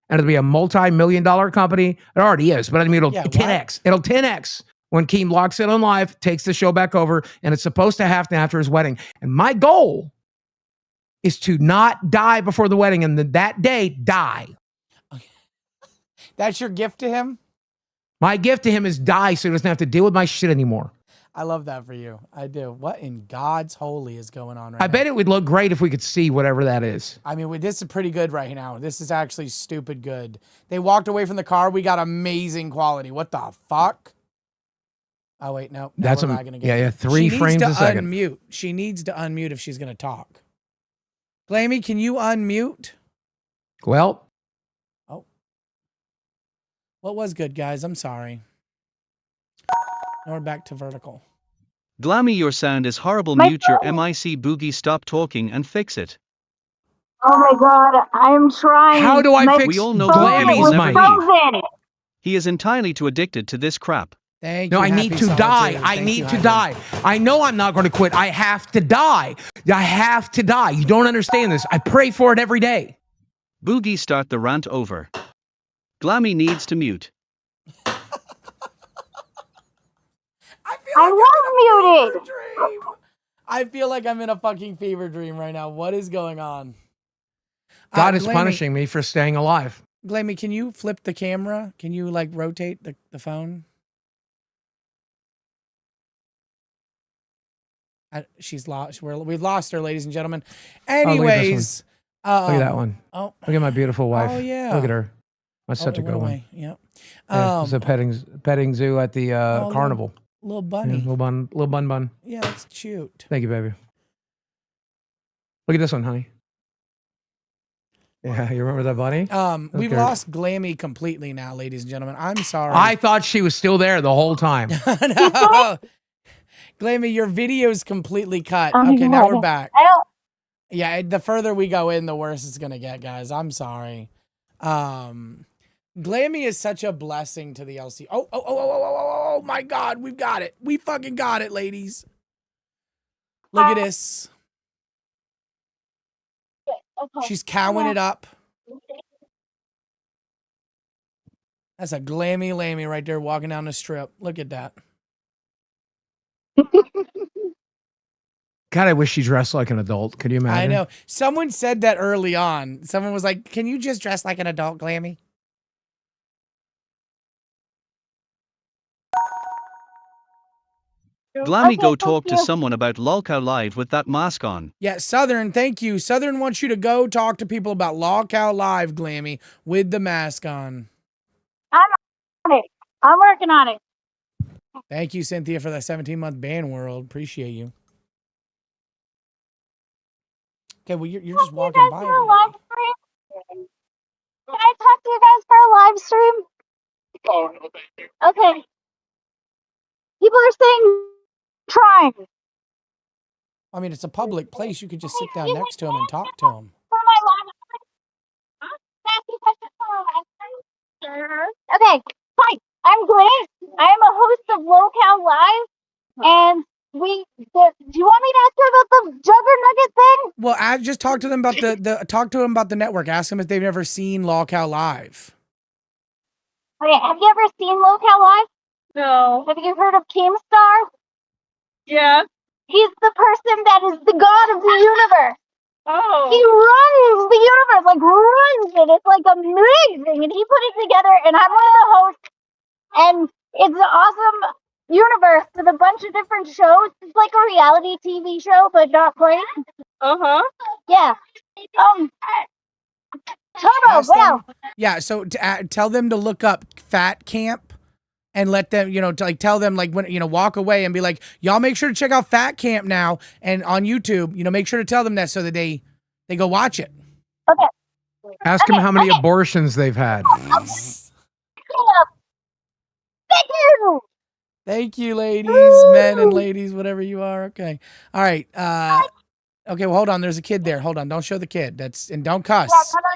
and it'll be a multi-million-dollar company. It already is, but I mean, it'll 10x. It'll 10x when Keem locks it on live, takes the show back over, and it's supposed to happen after his wedding. And my goal is to not die before the wedding, and that day, die. Okay. That's your gift to him? My gift to him is die so he doesn't have to deal with my shit anymore. I love that for you. I do. What in God's holy is going on right now? I bet it would look great if we could see whatever that is. I mean, this is pretty good right now. This is actually stupid good. They walked away from the car. We got amazing quality. What the fuck? Oh, wait, no. That's we're not gonna get it. 3 frames a second. Unmute. She needs to unmute if she's going to talk. Glammy, can you unmute? Well. What was good, guys? I'm sorry. Now we're back to vertical. Glammy, your sound is horrible. Mute your mic, Boogie. Stop talking and fix it. Oh my God, I'm trying. How do I fix We all know Glammy's mic? He is entirely too addicted to this crap. Thank you. No, I need to die. I need to die. I know I'm not going to quit. I have to die. I have to die. You don't understand this. I pray for it every day. Boogie, start the rant over. Glammy needs to mute. I was muted. I feel like I'm in a fucking fever dream right now. What is going on? God is punishing me for staying alive. Glammy, can you flip the camera? Can you like rotate the phone? She's lost. We've lost her, ladies and gentlemen. Anyways, look at that one. Oh, look at my beautiful wife. Oh yeah. Look at her. That's such a good one. Yeah. It's a petting zoo at the carnival. Little bunny. Yeah, little bun. Yeah, it's cute. Thank you, baby. Look at this one, honey. Yeah, you remember that bunny? We've Okay. lost Glammy completely now, ladies and gentlemen. I'm sorry. I thought she was still there the whole time. No. Glammy, your video's completely cut. Oh, Okay, now God. we're back. I don't. Yeah, the further we go in, the worse it's gonna get, guys. I'm sorry. Glammy is such a blessing to the LC. Oh my God, we've got it. We fucking got it, ladies. Look at this. Okay. She's cowing it up. That's a Glammy Lammy right there walking down the strip. Look at that. God, I wish she dressed like an adult. Could you imagine? I know. Someone said that early on. Someone was like, can you just dress like an adult, Glammy? Glammy, go thank talk to you. someone about Lolcow Live with that mask on. Yeah, Southern, thank you. Southern wants you to go talk to people about Lolcow Live, Glammy, with the mask on. I'm on it. I'm working on it. Thank you, Cynthia, for that 17-month ban world. Appreciate you. Okay, well, you're just walking by For a live everybody. stream? Can I talk to you guys for a live stream? Oh, no, thank you. Okay. People are saying trying. I mean, it's a public place. You could just sit down next to him and talk to him. For my live stream? Huh? Can I ask you a question for a live stream? Sure. Okay, fine. I'm Grace. I am a host of Lolcow Live, and do you want me to ask you about the McJuggerNugget thing? Well, I just talk to them about talk to them about the network. Ask them if they've ever seen Lolcow Live. Okay, have you ever seen Lolcow Live? No. Have you heard of KEEMSTAR? Yeah. He's the person that is the god of the universe. Oh. He runs the universe, like runs it. It's like amazing. And he put it together, and I'm one of the hosts. And it's an awesome universe with a bunch of different shows. It's like a reality TV show, but not quite. Uh-huh. Yeah. Turbo, Ask them- wow. Yeah, so tell them to look up Fat Camp and let them, tell them when, walk away and be like, y'all make sure to check out Fat Camp now and on YouTube, make sure to tell them that so that they go watch it. Okay. Ask them how many abortions they've had. Thank you. Thank you, ladies, men and ladies, whatever you are. Okay. All right. Okay, well, hold on. There's a kid there. Hold on. Don't show the kid. And don't cuss.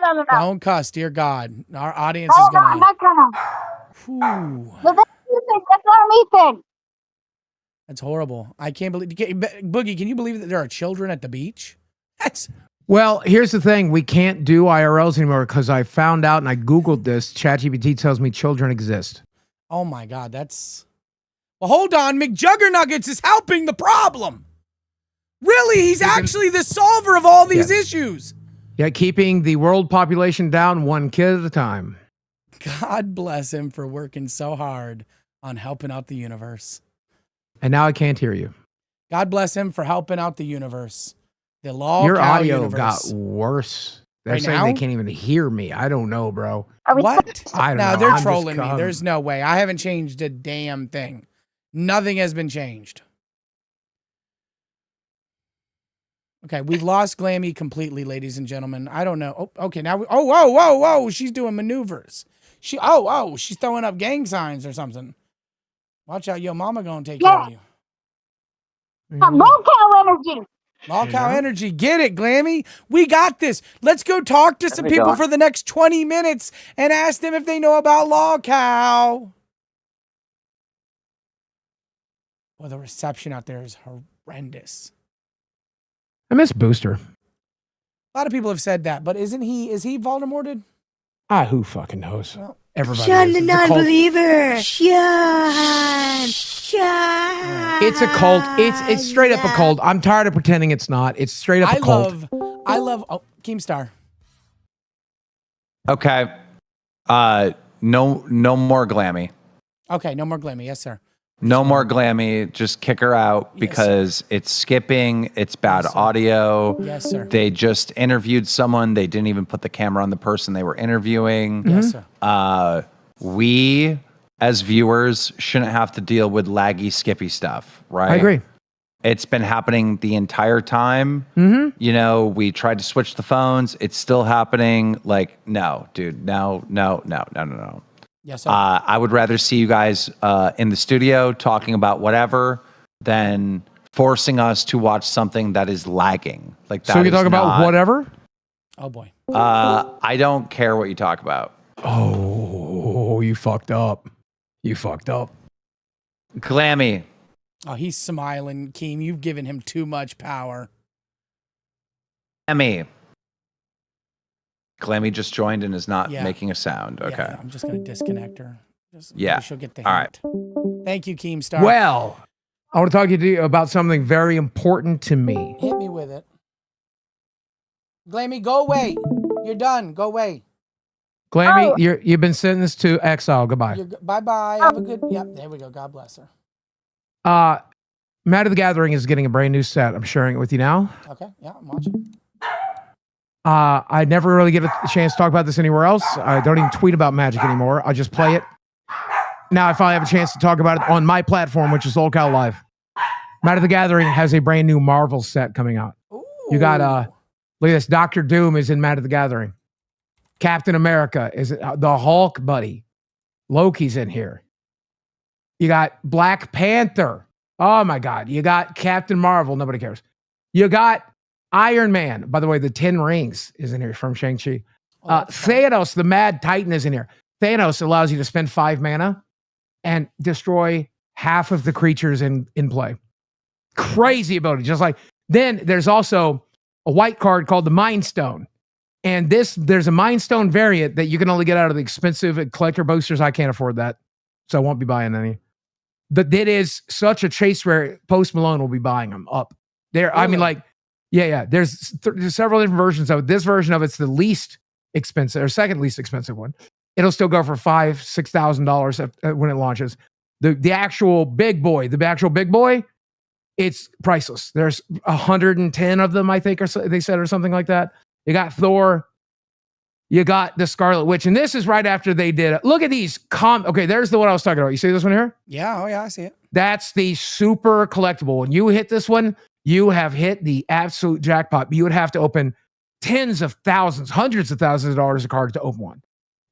No. Don't cuss, dear God. Our audience No, is I'm gonna. not gonna. Whew, But that's you think. That's not me thing. that's horrible. I can't believe. Boogie, can you believe that there are children at the beach? That's. Well, here's the thing. We can't do IRLs anymore because I found out and I Googled this. ChatGPT tells me children exist. Oh my God. That's. Well, hold on. McJuggerNuggets is helping the problem. Really, he's actually the solver of all these issues. Yeah, keeping the world population down one kid at a time. God bless him for working so hard on helping out the universe. And now I can't hear you. God bless him for helping out the universe. The Lolcow Your audio universe. got worse. They're Right saying now? they can't even hear me. I don't know, bro. What? I don't know. No, they're I'm just trolling me. cum. There's no way. I haven't changed a damn thing. Nothing has been changed. Okay, we've lost Glammy completely, ladies and gentlemen. I don't know. Oh, okay, now whoa. She's doing maneuvers. She's throwing up gang signs or something. Watch out, yo mama gonna take care of you. Lolcow energy. Lolcow energy. Get it, Glammy. We got this. Let's go talk to some people for the next 20 minutes and ask them if they know about Lolcow. Well, the reception out there is horrendous. I miss Booster. A lot of people have said that, but is he Voldemorted? Who fucking knows? Well, Everybody Sean is. the It's a cult. non-believer. Sean. It's a cult. It's straight up a cult. I'm tired of pretending it's not. It's straight up a cult. I love KEEMSTAR. Okay. No more Glammy. Okay, no more Glammy. Yes, sir. No more Glammy. Just kick her out because it's skipping. It's bad audio. Yes, sir. They just interviewed someone. They didn't even put the camera on the person they were interviewing. Yes, sir. We, as viewers, shouldn't have to deal with laggy, skippy stuff, right? I agree. It's been happening the entire time. You know, we tried to switch the phones. It's still happening. Like, no, dude, no. Yes, sir. I would rather see you guys in the studio talking about whatever than forcing us to watch something that is lagging. Like that. So we can talk about whatever? Oh, boy. I don't care what you talk about. Oh, you fucked up. You fucked up. Glammy. Oh, he's smiling, Keem. You've given him too much power. Glammy. Glammy just joined and is not Yeah. making a sound. Okay. Yeah, I'm just going to disconnect her. Yeah. She'll get the All hint. Thank you, Keemstar. Well, I want to talk to you about something very important to me. Hit me with it. Glammy, go away. You're done. Go away. Glammy, you've been sentenced to exile. Goodbye. Bye-bye. Have a good... Yep, there we go. God bless her. Matt of the Gathering is getting a brand new set. I'm sharing it with you now. Okay, yeah, I'm watching. I never really get a chance to talk about this anywhere else. I don't even tweet about Magic anymore. I just play it. Now I finally have a chance to talk about it on my platform, which is LolcowUniverse Live. Matt of the Gathering has a brand new Marvel set coming out. Ooh. You got, look at this. Doctor Doom is in Matt of the Gathering. Captain America is the Hulk buddy. Loki's in here. You got Black Panther. Oh my God. You got Captain Marvel. Nobody cares. You got Iron Man. By the way, the 10 Rings is in here from Shang-Chi. Thanos, the Mad Titan, is in here. Thanos allows you to spend 5 mana and destroy half of the creatures in play. Crazy ability. Just like, then there's also a white card called the Mind Stone. And there's a Mind Stone variant that you can only get out of the expensive collector boosters. I can't afford that, so I won't be buying any. But it is such a chase rare. Post Malone will be buying them up there. Really? I mean, like, yeah. There's several different versions of it. This version of it's the least expensive or second least expensive one. It'll still go for $5,000-$6,000 when it launches. The actual big boy, it's priceless. There's 110 of them, I think, or so, they said, or something like that. You got Thor. You got the Scarlet Witch. And this is right after they did it. Look at these. Okay, there's the one I was talking about. You see this one here? Yeah. Oh, yeah. I see it. That's the super collectible. When you hit this one, you have hit the absolute jackpot. You would have to open tens of thousands, hundreds of thousands of dollars a card to open one.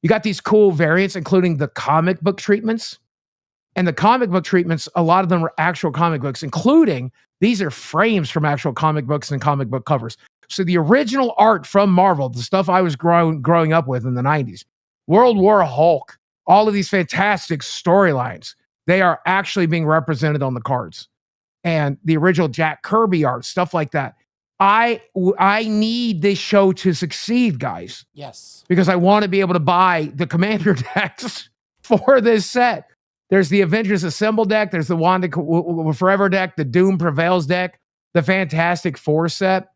You got these cool variants, including the comic book treatments. And the comic book treatments, a lot of them are actual comic books, including these are frames from actual comic books and comic book covers. So the original art from Marvel, the stuff I was growing up with in the 90s, World War Hulk, all of these fantastic storylines, they are actually being represented on the cards. And the original Jack Kirby art, stuff like that. I need this show to succeed, guys. Yes. Because I want to be able to buy the Commander decks for this set. There's the Avengers Assemble deck. There's the Wanda Forever deck, the Doom Prevails deck, the Fantastic Four set.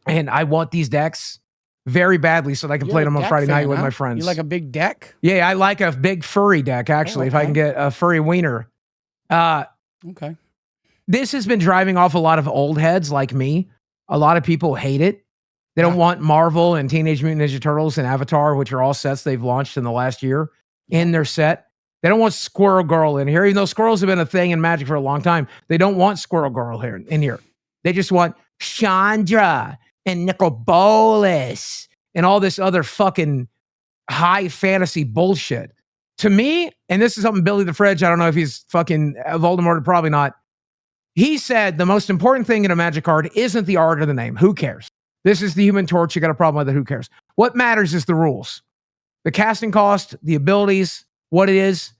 And I want these decks very badly so that I can play them on Friday night with my friends. You like a big deck? Yeah, I like a big furry deck, actually, if I can get a furry wiener. Okay. This has been driving off a lot of old heads like me. A lot of people hate it. They don't want Marvel and Teenage Mutant Ninja Turtles and Avatar, which are all sets they've launched in the last year, in their set. They don't want Squirrel Girl in here, even though squirrels have been a thing in Magic for a long time. They don't want Squirrel Girl in here. They just want Chandra and Nicol Bolas and all this other fucking high fantasy bullshit. To me, and this is something Billy the Fridge, I don't know if he's fucking Voldemort, probably not. He said the most important thing in a Magic card isn't the art or the name. Who cares? This is the Human Torch. You got a problem with it. Who cares? What matters is the rules. The casting cost, the abilities, what it is.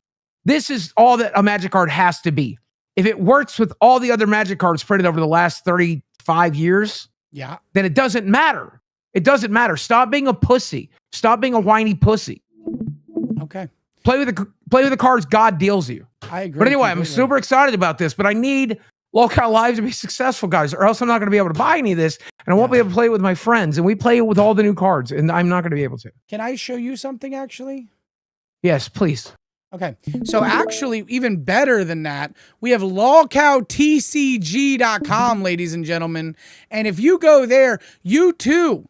This is all that a Magic card has to be. If it works with all the other Magic cards printed over the last 35 years, then it doesn't matter. It doesn't matter. Stop being a pussy. Stop being a whiny pussy. Okay. Play with the cards God deals you. I agree. But anyway, I'm super excited about this, but I need Lolcow Live to be successful, guys, or else I'm not going to be able to buy any of this, and I won't be able to play it with my friends, and we play it with all the new cards, and I'm not going to be able to. Can I show you something, actually? Yes, please. Okay. So actually, even better than that, we have LolcowTCG.com, ladies and gentlemen. And if you go there, you too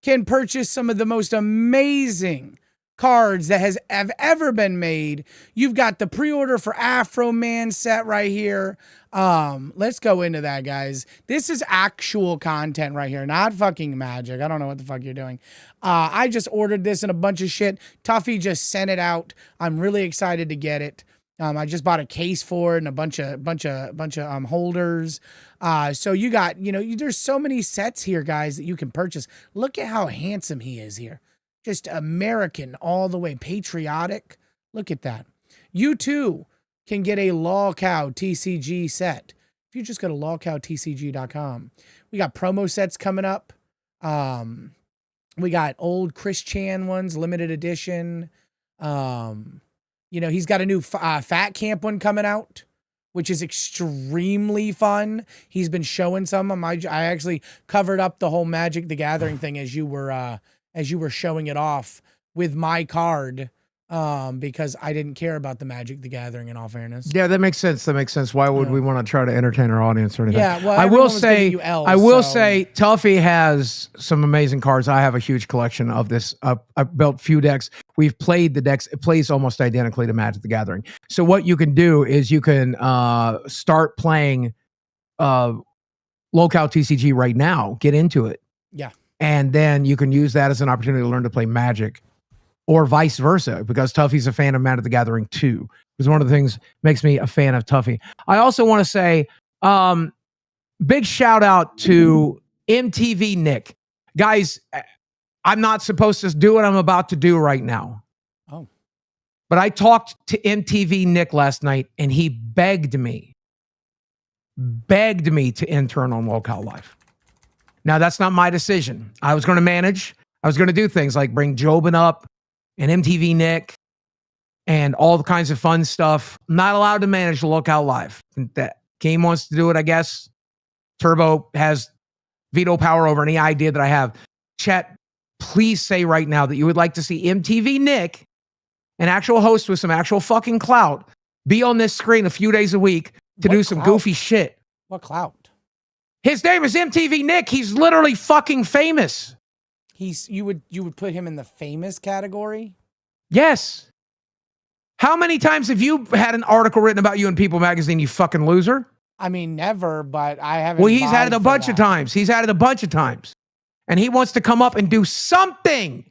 can purchase some of the most amazing cards that have ever been made. You've got the pre-order for Afro Man set right here. Let's go into that, guys. This is actual content right here, not fucking magic. I don't know what the fuck you're doing. I just ordered this and a bunch of shit. Tuffy just sent it out. I'm really excited to get it. I just bought a case for it and a bunch of holders. So you got, there's so many sets here, guys, that you can purchase. Look at how handsome he is here. Just American all the way, patriotic. Look at that. You too can get a LolCow TCG set. If you just go to LolcowTCG.com. We got promo sets coming up. We got old Chris Chan ones, limited edition. He's got a new Fat Camp one coming out, which is extremely fun. He's been showing some of my. I actually covered up the whole Magic the Gathering thing as you were showing it off with my card, because I didn't care about the Magic the Gathering. In all fairness, Yeah, that makes sense. Why would we want to try to entertain our audience or anything? Yeah, well, I everyone will was say, giving you L's, so- Tuffy has some amazing cards. I have a huge collection of this. I've built a few decks. We've played the decks. It plays almost identically to Magic the Gathering. So what you can do is you can start playing LolCow TCG right now. Get into it. Yeah. And then you can use that as an opportunity to learn to play Magic, or vice versa, because Tuffy's a fan of Magic the Gathering too. Because one of the things makes me a fan of Tuffy. I also want to say, big shout out to MTV Nick. Guys, I'm not supposed to do what I'm about to do right now. Oh. But I talked to MTV Nick last night, and he begged me to intern on LolCow Live. Now, that's not my decision. I was going to manage. I was going to do things like bring Jobin up and MTV Nick and all the kinds of fun stuff. I'm not allowed to manage LolCow Live. That Game wants to do it, I guess. Turbo has veto power over any idea that I have. Chat, please say right now that you would like to see MTV Nick, an actual host with some actual fucking clout, be on this screen a few days a week to do some goofy shit. What clout? His name is MTV Nick. He's literally fucking famous. You would put him in the famous category? Yes. How many times have you had an article written about you in People magazine, you fucking loser? I mean, never, but I haven't. Well, he's had it a bunch of times. And he wants to come up and do something.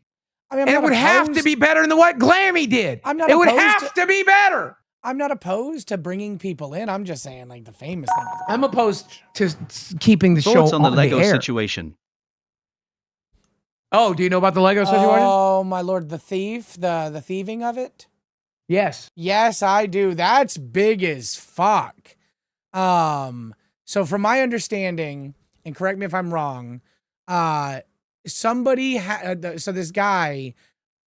I mean, and it would have to be better than what Glammy did. It would have to be better. I'm not opposed to bringing people in. I'm just saying, like, the famous thing. I'm opposed to keeping the show Thoughts on the on Lego the air. situation? Oh, do you know about the Lego situation? Oh, my lord, the thief, the thieving of it? Yes. Yes, I do. That's big as fuck. So from my understanding, and correct me if I'm wrong, somebody so this guy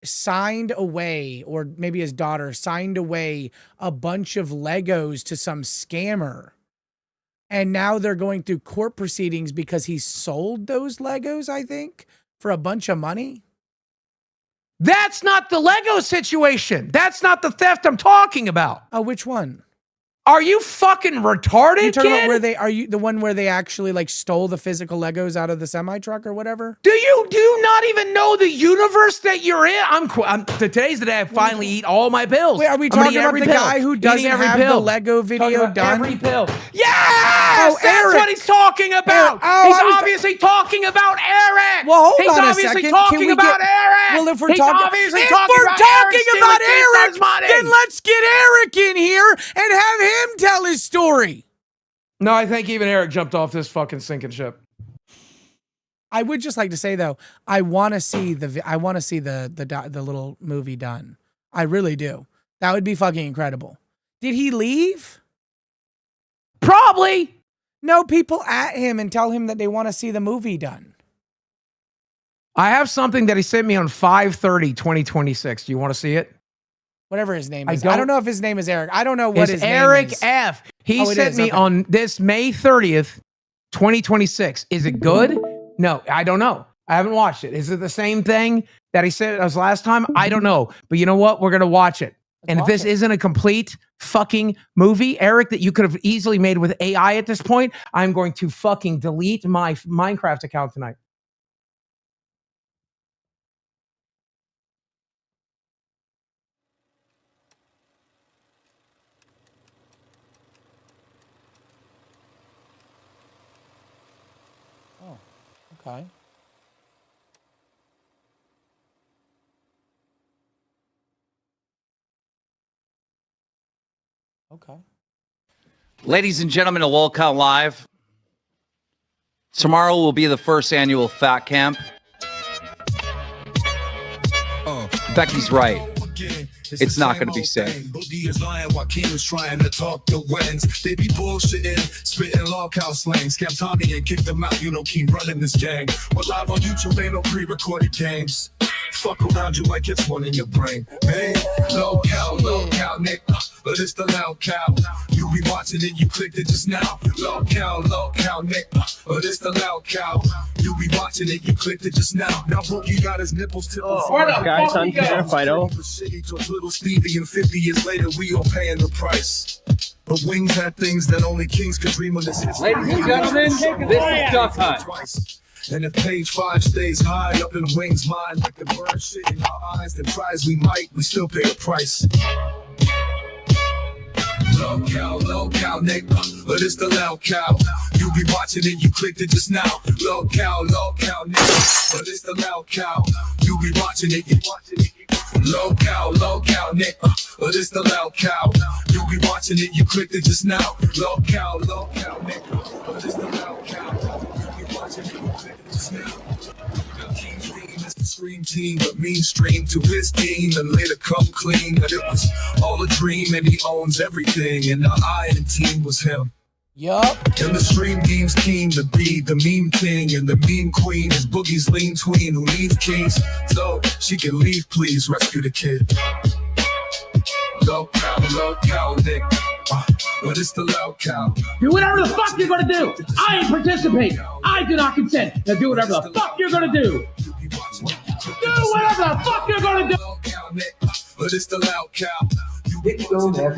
signed away, or maybe his daughter signed away a bunch of Legos to some scammer. And now they're going through court proceedings because he sold those Legos, I think, for a bunch of money. That's not the Lego situation. That's not the theft I'm talking about. Oh, which one? Are you fucking retarded, You talking kid? about where they are? You the one where they actually like stole the physical Legos out of the semi truck or whatever? Do you not even know the universe that you're in? Today's the day I finally eat all my pills. Wait, are we I'm gonna talking eat about every the pill. guy who Eating doesn't every have pill. the Lego Talking video about done? every pill. Yes, that's Eric. what he's talking about. Oh, He's I was- obviously talking about Eric. Well, hold he's on a obviously second. talking Can we about get- Eric. Well, if we're he's talking, obviously if talking we're about talking Eric about stealing Eric, Keemstar's money. then let's get Eric in here and have him tell his story. No, I think even Eric jumped off this fucking sinking ship. I would just like to say though, I want to see the little movie done. I really do. That would be fucking incredible. Did he leave? Probably. No, people at him and tell him that they want to see the movie done. I have something that he sent me on 5/30/2026. Do you want to see it? Whatever his name I is. don't- I don't know if his name is Eric. I don't know what It's his Eric name is. F. He Oh, it sent is, me okay. on this May 30th, 2026. Is it good? No, I don't know. I haven't watched it. Is it the same thing that he said as last time? I don't know. But you know what? We're going to watch it. And if this isn't a complete fucking movie, Eric, that you could have easily made with AI at this point, I'm going to fucking delete my Minecraft account tonight. Okay. Okay. Ladies and gentlemen of Lolcow Live, tomorrow will be the first annual Fat Camp. Becky's right. It's not going to be safe. Boogie is lying while Keem was trying to talk to Wens. They be bullshitting, spitting Lolcow slang. Scam Tommy and kick them out. You know Keem running this gang. We're live on YouTube, ain't no pre-recorded games. Fuck around you like it's one in your brain. Hey, Lolcow, Nick. But it's the Lolcow. You be watching it, you clicked it just now. Lolcow, Nick. But it's the Lolcow. You be watching it, you clicked it just now. Now Boogie got his nipples tipping. Guys, I'm terrified. Little Stevie, and 50 years later, we all paying the price. But Wings had things that only kings could dream of. This hits. Ladies and gentlemen, this is Duck Hunt. And if page 5 stays high up in Wings' mind, like the bird shit in our eyes, then try as we might, we still pay a price. Lolcow, Nick, but it's the Lolcow. You be watching it, you clicked it just now. Lolcow, Nick, but it's the Lolcow. You be watching it, you watching it. Lolcow, Nick, but it's the Lolcow. You be watching it, you clicked it just now. Lolcow, Nick, but it's the Lolcow. You be watching it, you clicked it just now. Keem's team is the Scream team, but mean stream to his team and later come clean that it was all a dream and he owns everything. And the iron team was him. Yup. And the stream game's keen to be the meme king, and the meme queen is Boogie's lean tween who needs keys so she can leave, please rescue the kid. Lolcow, Nick, but it's the Lolcow. Do whatever the fuck you're gonna do. I ain't participate. I do not consent. Now do whatever the fuck you're gonna do. Do whatever the fuck you're gonna do. Lolcow, Nick, but it's the Lolcow.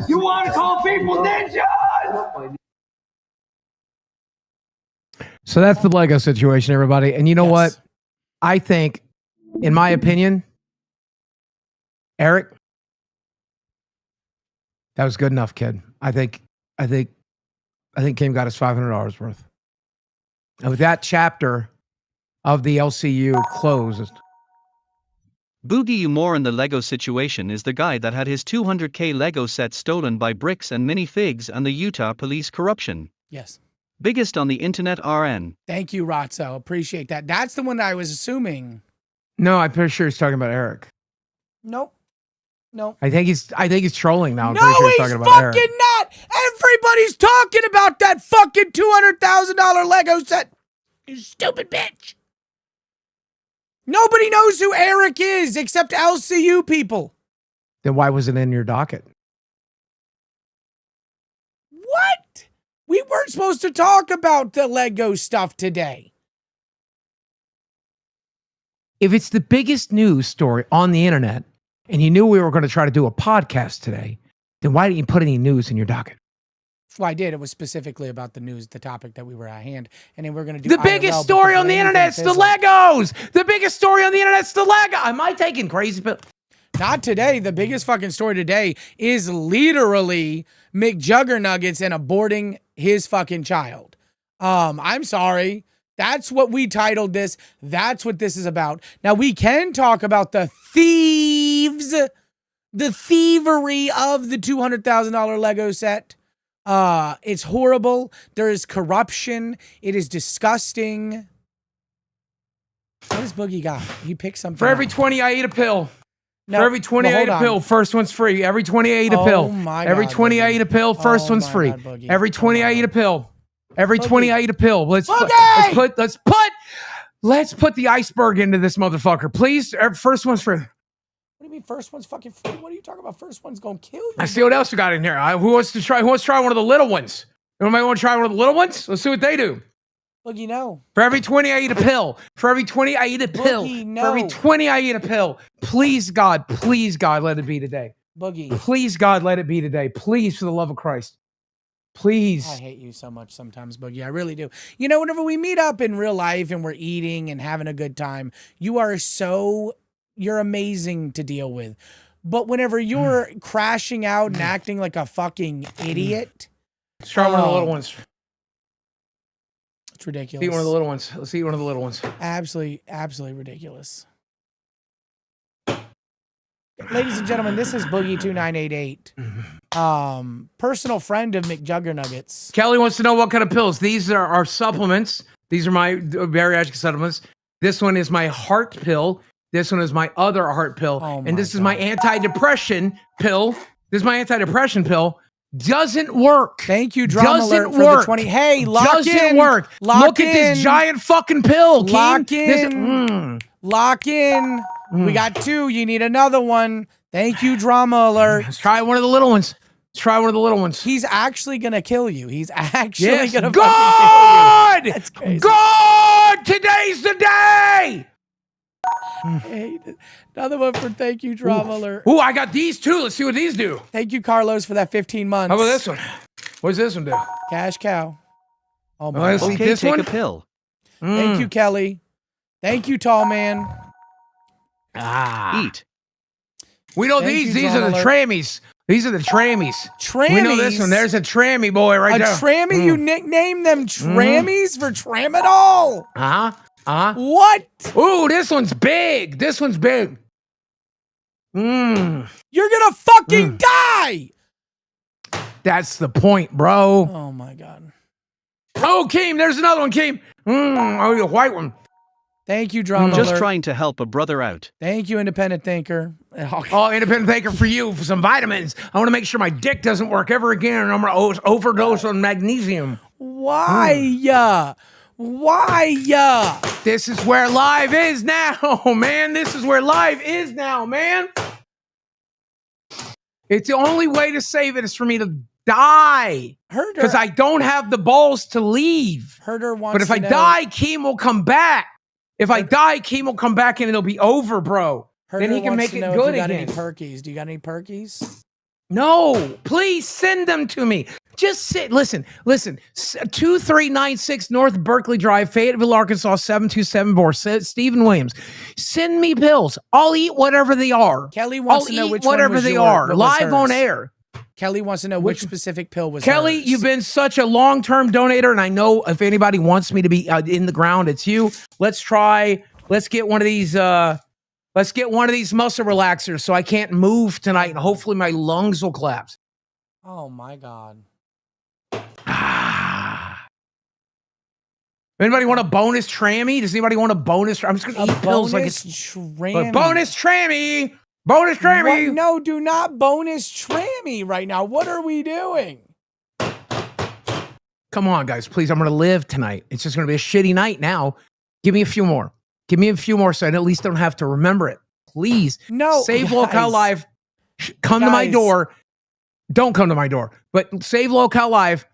You want to call people ninjas? So that's the Lego situation, everybody. And you know what? I think, in my opinion, Eric, that was good enough, kid. I think Kim got his $500 worth. And with that chapter of the LCU closed. Boogie Umore in the Lego situation is the guy that had his 200K Lego set stolen by bricks and minifigs and the Utah police corruption. Yes. Biggest on the internet RN. Thank you, Ratso. Appreciate that. That's the one that I was assuming. No, I'm pretty sure he's talking about Eric. Nope. No. I think he's trolling now. I'm No, pretty sure he's talking about Eric. fucking not. Everybody's talking about that fucking $200,000 Lego set. You stupid bitch. Nobody knows who Eric is except LCU people. Then why was it in your docket? What? We weren't supposed to talk about the Lego stuff today. If it's the biggest news story on the internet and you knew we were going to try to do a podcast today, then why didn't you put any news in your docket? Well, I did. It was specifically about the news, the topic that we were at hand. And then we're going to do the biggest story on the internet is the Legos. The biggest story on the internet is the Lego. Am I taking crazy? But not today. The biggest fucking story today is literally McJuggerNuggets and aborting his fucking child. I'm sorry. That's what we titled this. That's what this is about. Now, we can talk about the thieves, the thievery of the $200,000 Lego set. It's horrible. There is corruption. It is disgusting. What does Boogie got? He picked something. For every 20, I eat a pill. No, for every 20, I eat a pill. First one's free. Every 20, I eat a pill. Every 20, I eat a pill. First one's free. Every 20, I eat a pill. Every 20, I eat a pill. Let's put the iceberg into this motherfucker, please. First one's free. What do you mean first one's fucking free? What are you talking about? First one's gonna kill you. I see what else you got in here. Who wants to try one of the little ones? Anybody want to try one of the little ones? Let's see what they do. Boogie, no. For every 20, I eat a pill. For every 20, I eat a pill. Boogie, no. For every 20, I eat a pill. Please, God, let it be today. Boogie. Please, God, let it be today. Please, for the love of Christ. Please. I hate you so much sometimes, Boogie. I really do. You know, whenever we meet up in real life and we're eating and having a good time, you're amazing to deal with. But whenever you're crashing out and acting like a fucking idiot. Let's try one of the little ones. It's ridiculous. Let's eat one of the little ones. Let's eat one of the little ones. Absolutely ridiculous. Ladies and gentlemen, this is Boogie2988. Personal friend of McJuggerNuggets. Kelly wants to know what kind of pills. These are our supplements. These are my bariatric supplements. This one is my heart pill. This one is my other heart pill. And this is my antidepressant pill. This is my antidepressant pill. Doesn't work. Thank you, Drama Alert, Doesn't for work. the 20. Hey, lock Doesn't in. work. Lock Look at this in. giant fucking pill. Lock Keem. in. Lock in. We got 2. You need another one. Thank you, Drama Alert. Let's try one of the little ones. Let's try one of the little ones. He's actually going to kill you. He's actually Yes. going to God! kill you. That's crazy. God! Today's the day! Hey, another one for thank you, Drama Alert. Ooh, I got these too. Let's see what these do. Thank you, Carlos, for that 15 months. How about this one? What does this one do? Cash cow. Oh, my Let's God. eat this take one. a pill. Thank you, Kelly. Thank you, Tall Man. Eat. We know Thank you, these are the Drama Alert. trammies. These are the trammies. Trammies? We know this one. There's a trammy boy right A there. trammy? You nicknamed them trammies for tramadol? What? Ooh, this one's big. This one's big. You're gonna fucking die! That's the point, bro. Oh, my God. Oh, Keem, there's another one, Keem. Oh, the white one. Thank you, Drama Just Alert. trying to help a brother out. Thank you, Independent Thinker. Oh, independent thinker for you for some vitamins. I want to make sure my dick doesn't work ever again, and I'm gonna overdose on magnesium. Why? Why? This is where live is now, man. This is where live is now, man. It's the only way to save it is for me to die. Herder. Because I don't have the balls to leave. Herder wants But if to I know, die, Keem will come back. If I die, Keem will come back and it'll be over, bro. Herder Then he can wants make to it know good if you got again. any perkies. Do you got any perkies? No, please send them to me. Just sit. Listen. 2396 North Berkeley Drive, Fayetteville, Arkansas 72744. Stephen Williams. Send me pills. I'll eat whatever they are. Kelly wants I'll to know eat which one whatever was they your- are. what was Live on hers. air. Kelly wants to know which specific pill was Kelly, hers. you've been such a long-term donator, and I know if anybody wants me to be in the ground, it's you. Let's get one of these. Let's get one of these muscle relaxers so I can't move tonight, and hopefully my lungs will collapse. Oh my God. Anybody want a bonus trammy? Does anybody want a bonus? I'm just gonna eat pills like it's trammy. bonus trammy. Bonus trammy. What? No, do not bonus trammy right now. What are we doing? Come on, guys, please. I'm gonna live tonight. It's just gonna be a shitty night now. Give me a few more. Give me a few more so I at least don't have to remember it. Please. No. Save guys. Locale Live. Come to my Guys. door. Don't come to my door, but save Locale Live.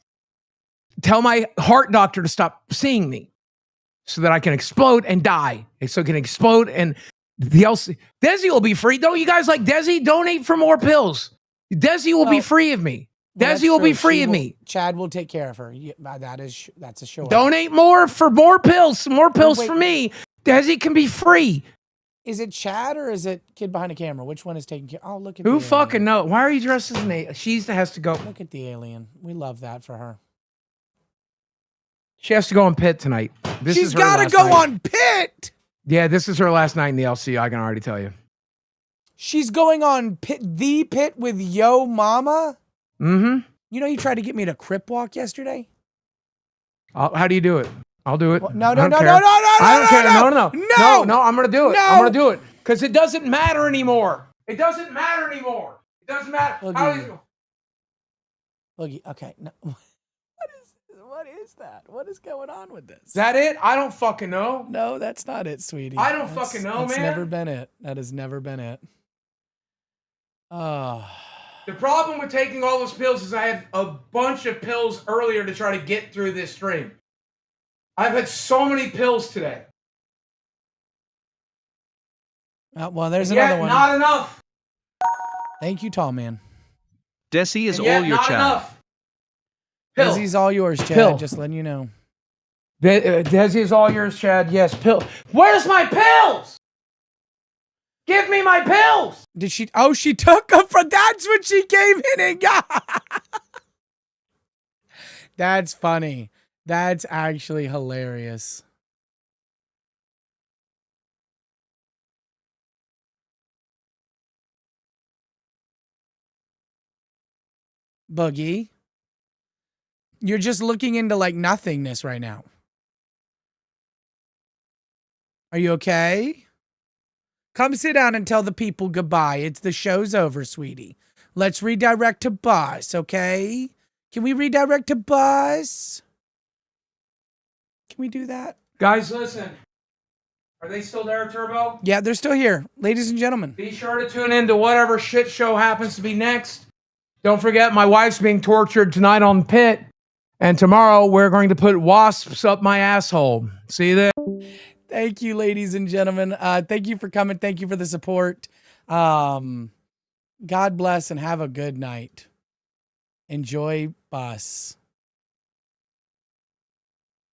Tell my heart doctor to stop seeing me so that I can explode and die. So I can explode and the LC. Desi will be free. Don't you guys like Desi? Donate for more pills. Desi will be free of me. Well, that's Desi will be true. free She of will- me. Chad will take care of her. Yeah, that's a show. Donate more for more pills. Some more pills wait. for me. Desi can be free. Is it Chad or is it kid behind the camera? Which one is taking care? Oh, look at Who the fucking alien. know? Why are you dressed as an alien? She has to go. Look at the alien. We love that for her. She has to go on pit tonight. This She's is her got to last go night. on pit. Yeah, this is her last night in the LC. I can already tell you. She's going on pit with Yo Mama. Mm-hmm. You know, you tried to get me to crip walk yesterday. How do you do it? I'll do it. No, I no, don't no, care. no, no, no, I don't care. no, No. no. No, I'm gonna do it. No. I'm gonna do it because it doesn't matter anymore. It doesn't matter anymore. It doesn't matter. Look How at is you. Look, okay. No. What is that? What is going on with this? Is that it? I don't fucking know. No, that's not it, sweetie. I don't fucking know, that's man. never been it. That has never been it. Oh. The problem with taking all those pills is I had a bunch of pills earlier to try to get through this stream. I've had so many pills today. Well, there's And yet another one. Not enough. Thank you, tall man. Desi is And yet all your not Chad. enough. Pill. Desi's all yours, Chad. Pill. Just letting you know. Desi is all yours, Chad. Yes, pill. Where's my pills? Give me my pills. Did she? Oh, she took them from. That's what she came in and got. That's funny. That's actually hilarious. Boogie, you're just looking into like nothingness right now. Are you okay? Come sit down and tell the people goodbye. It's the show's over, sweetie. Let's redirect to Bus, okay? Can we redirect to Bus? Can we do that? Guys, listen. Are they still there, Turbo? Yeah, they're still here. Ladies and gentlemen. Be sure to tune in to whatever shit show happens to be next. Don't forget, my wife's being tortured tonight on Pit. And tomorrow, we're going to put wasps up my asshole. See you there. Thank you, ladies and gentlemen. Thank you for coming. Thank you for the support. God bless and have a good night. Enjoy Bus.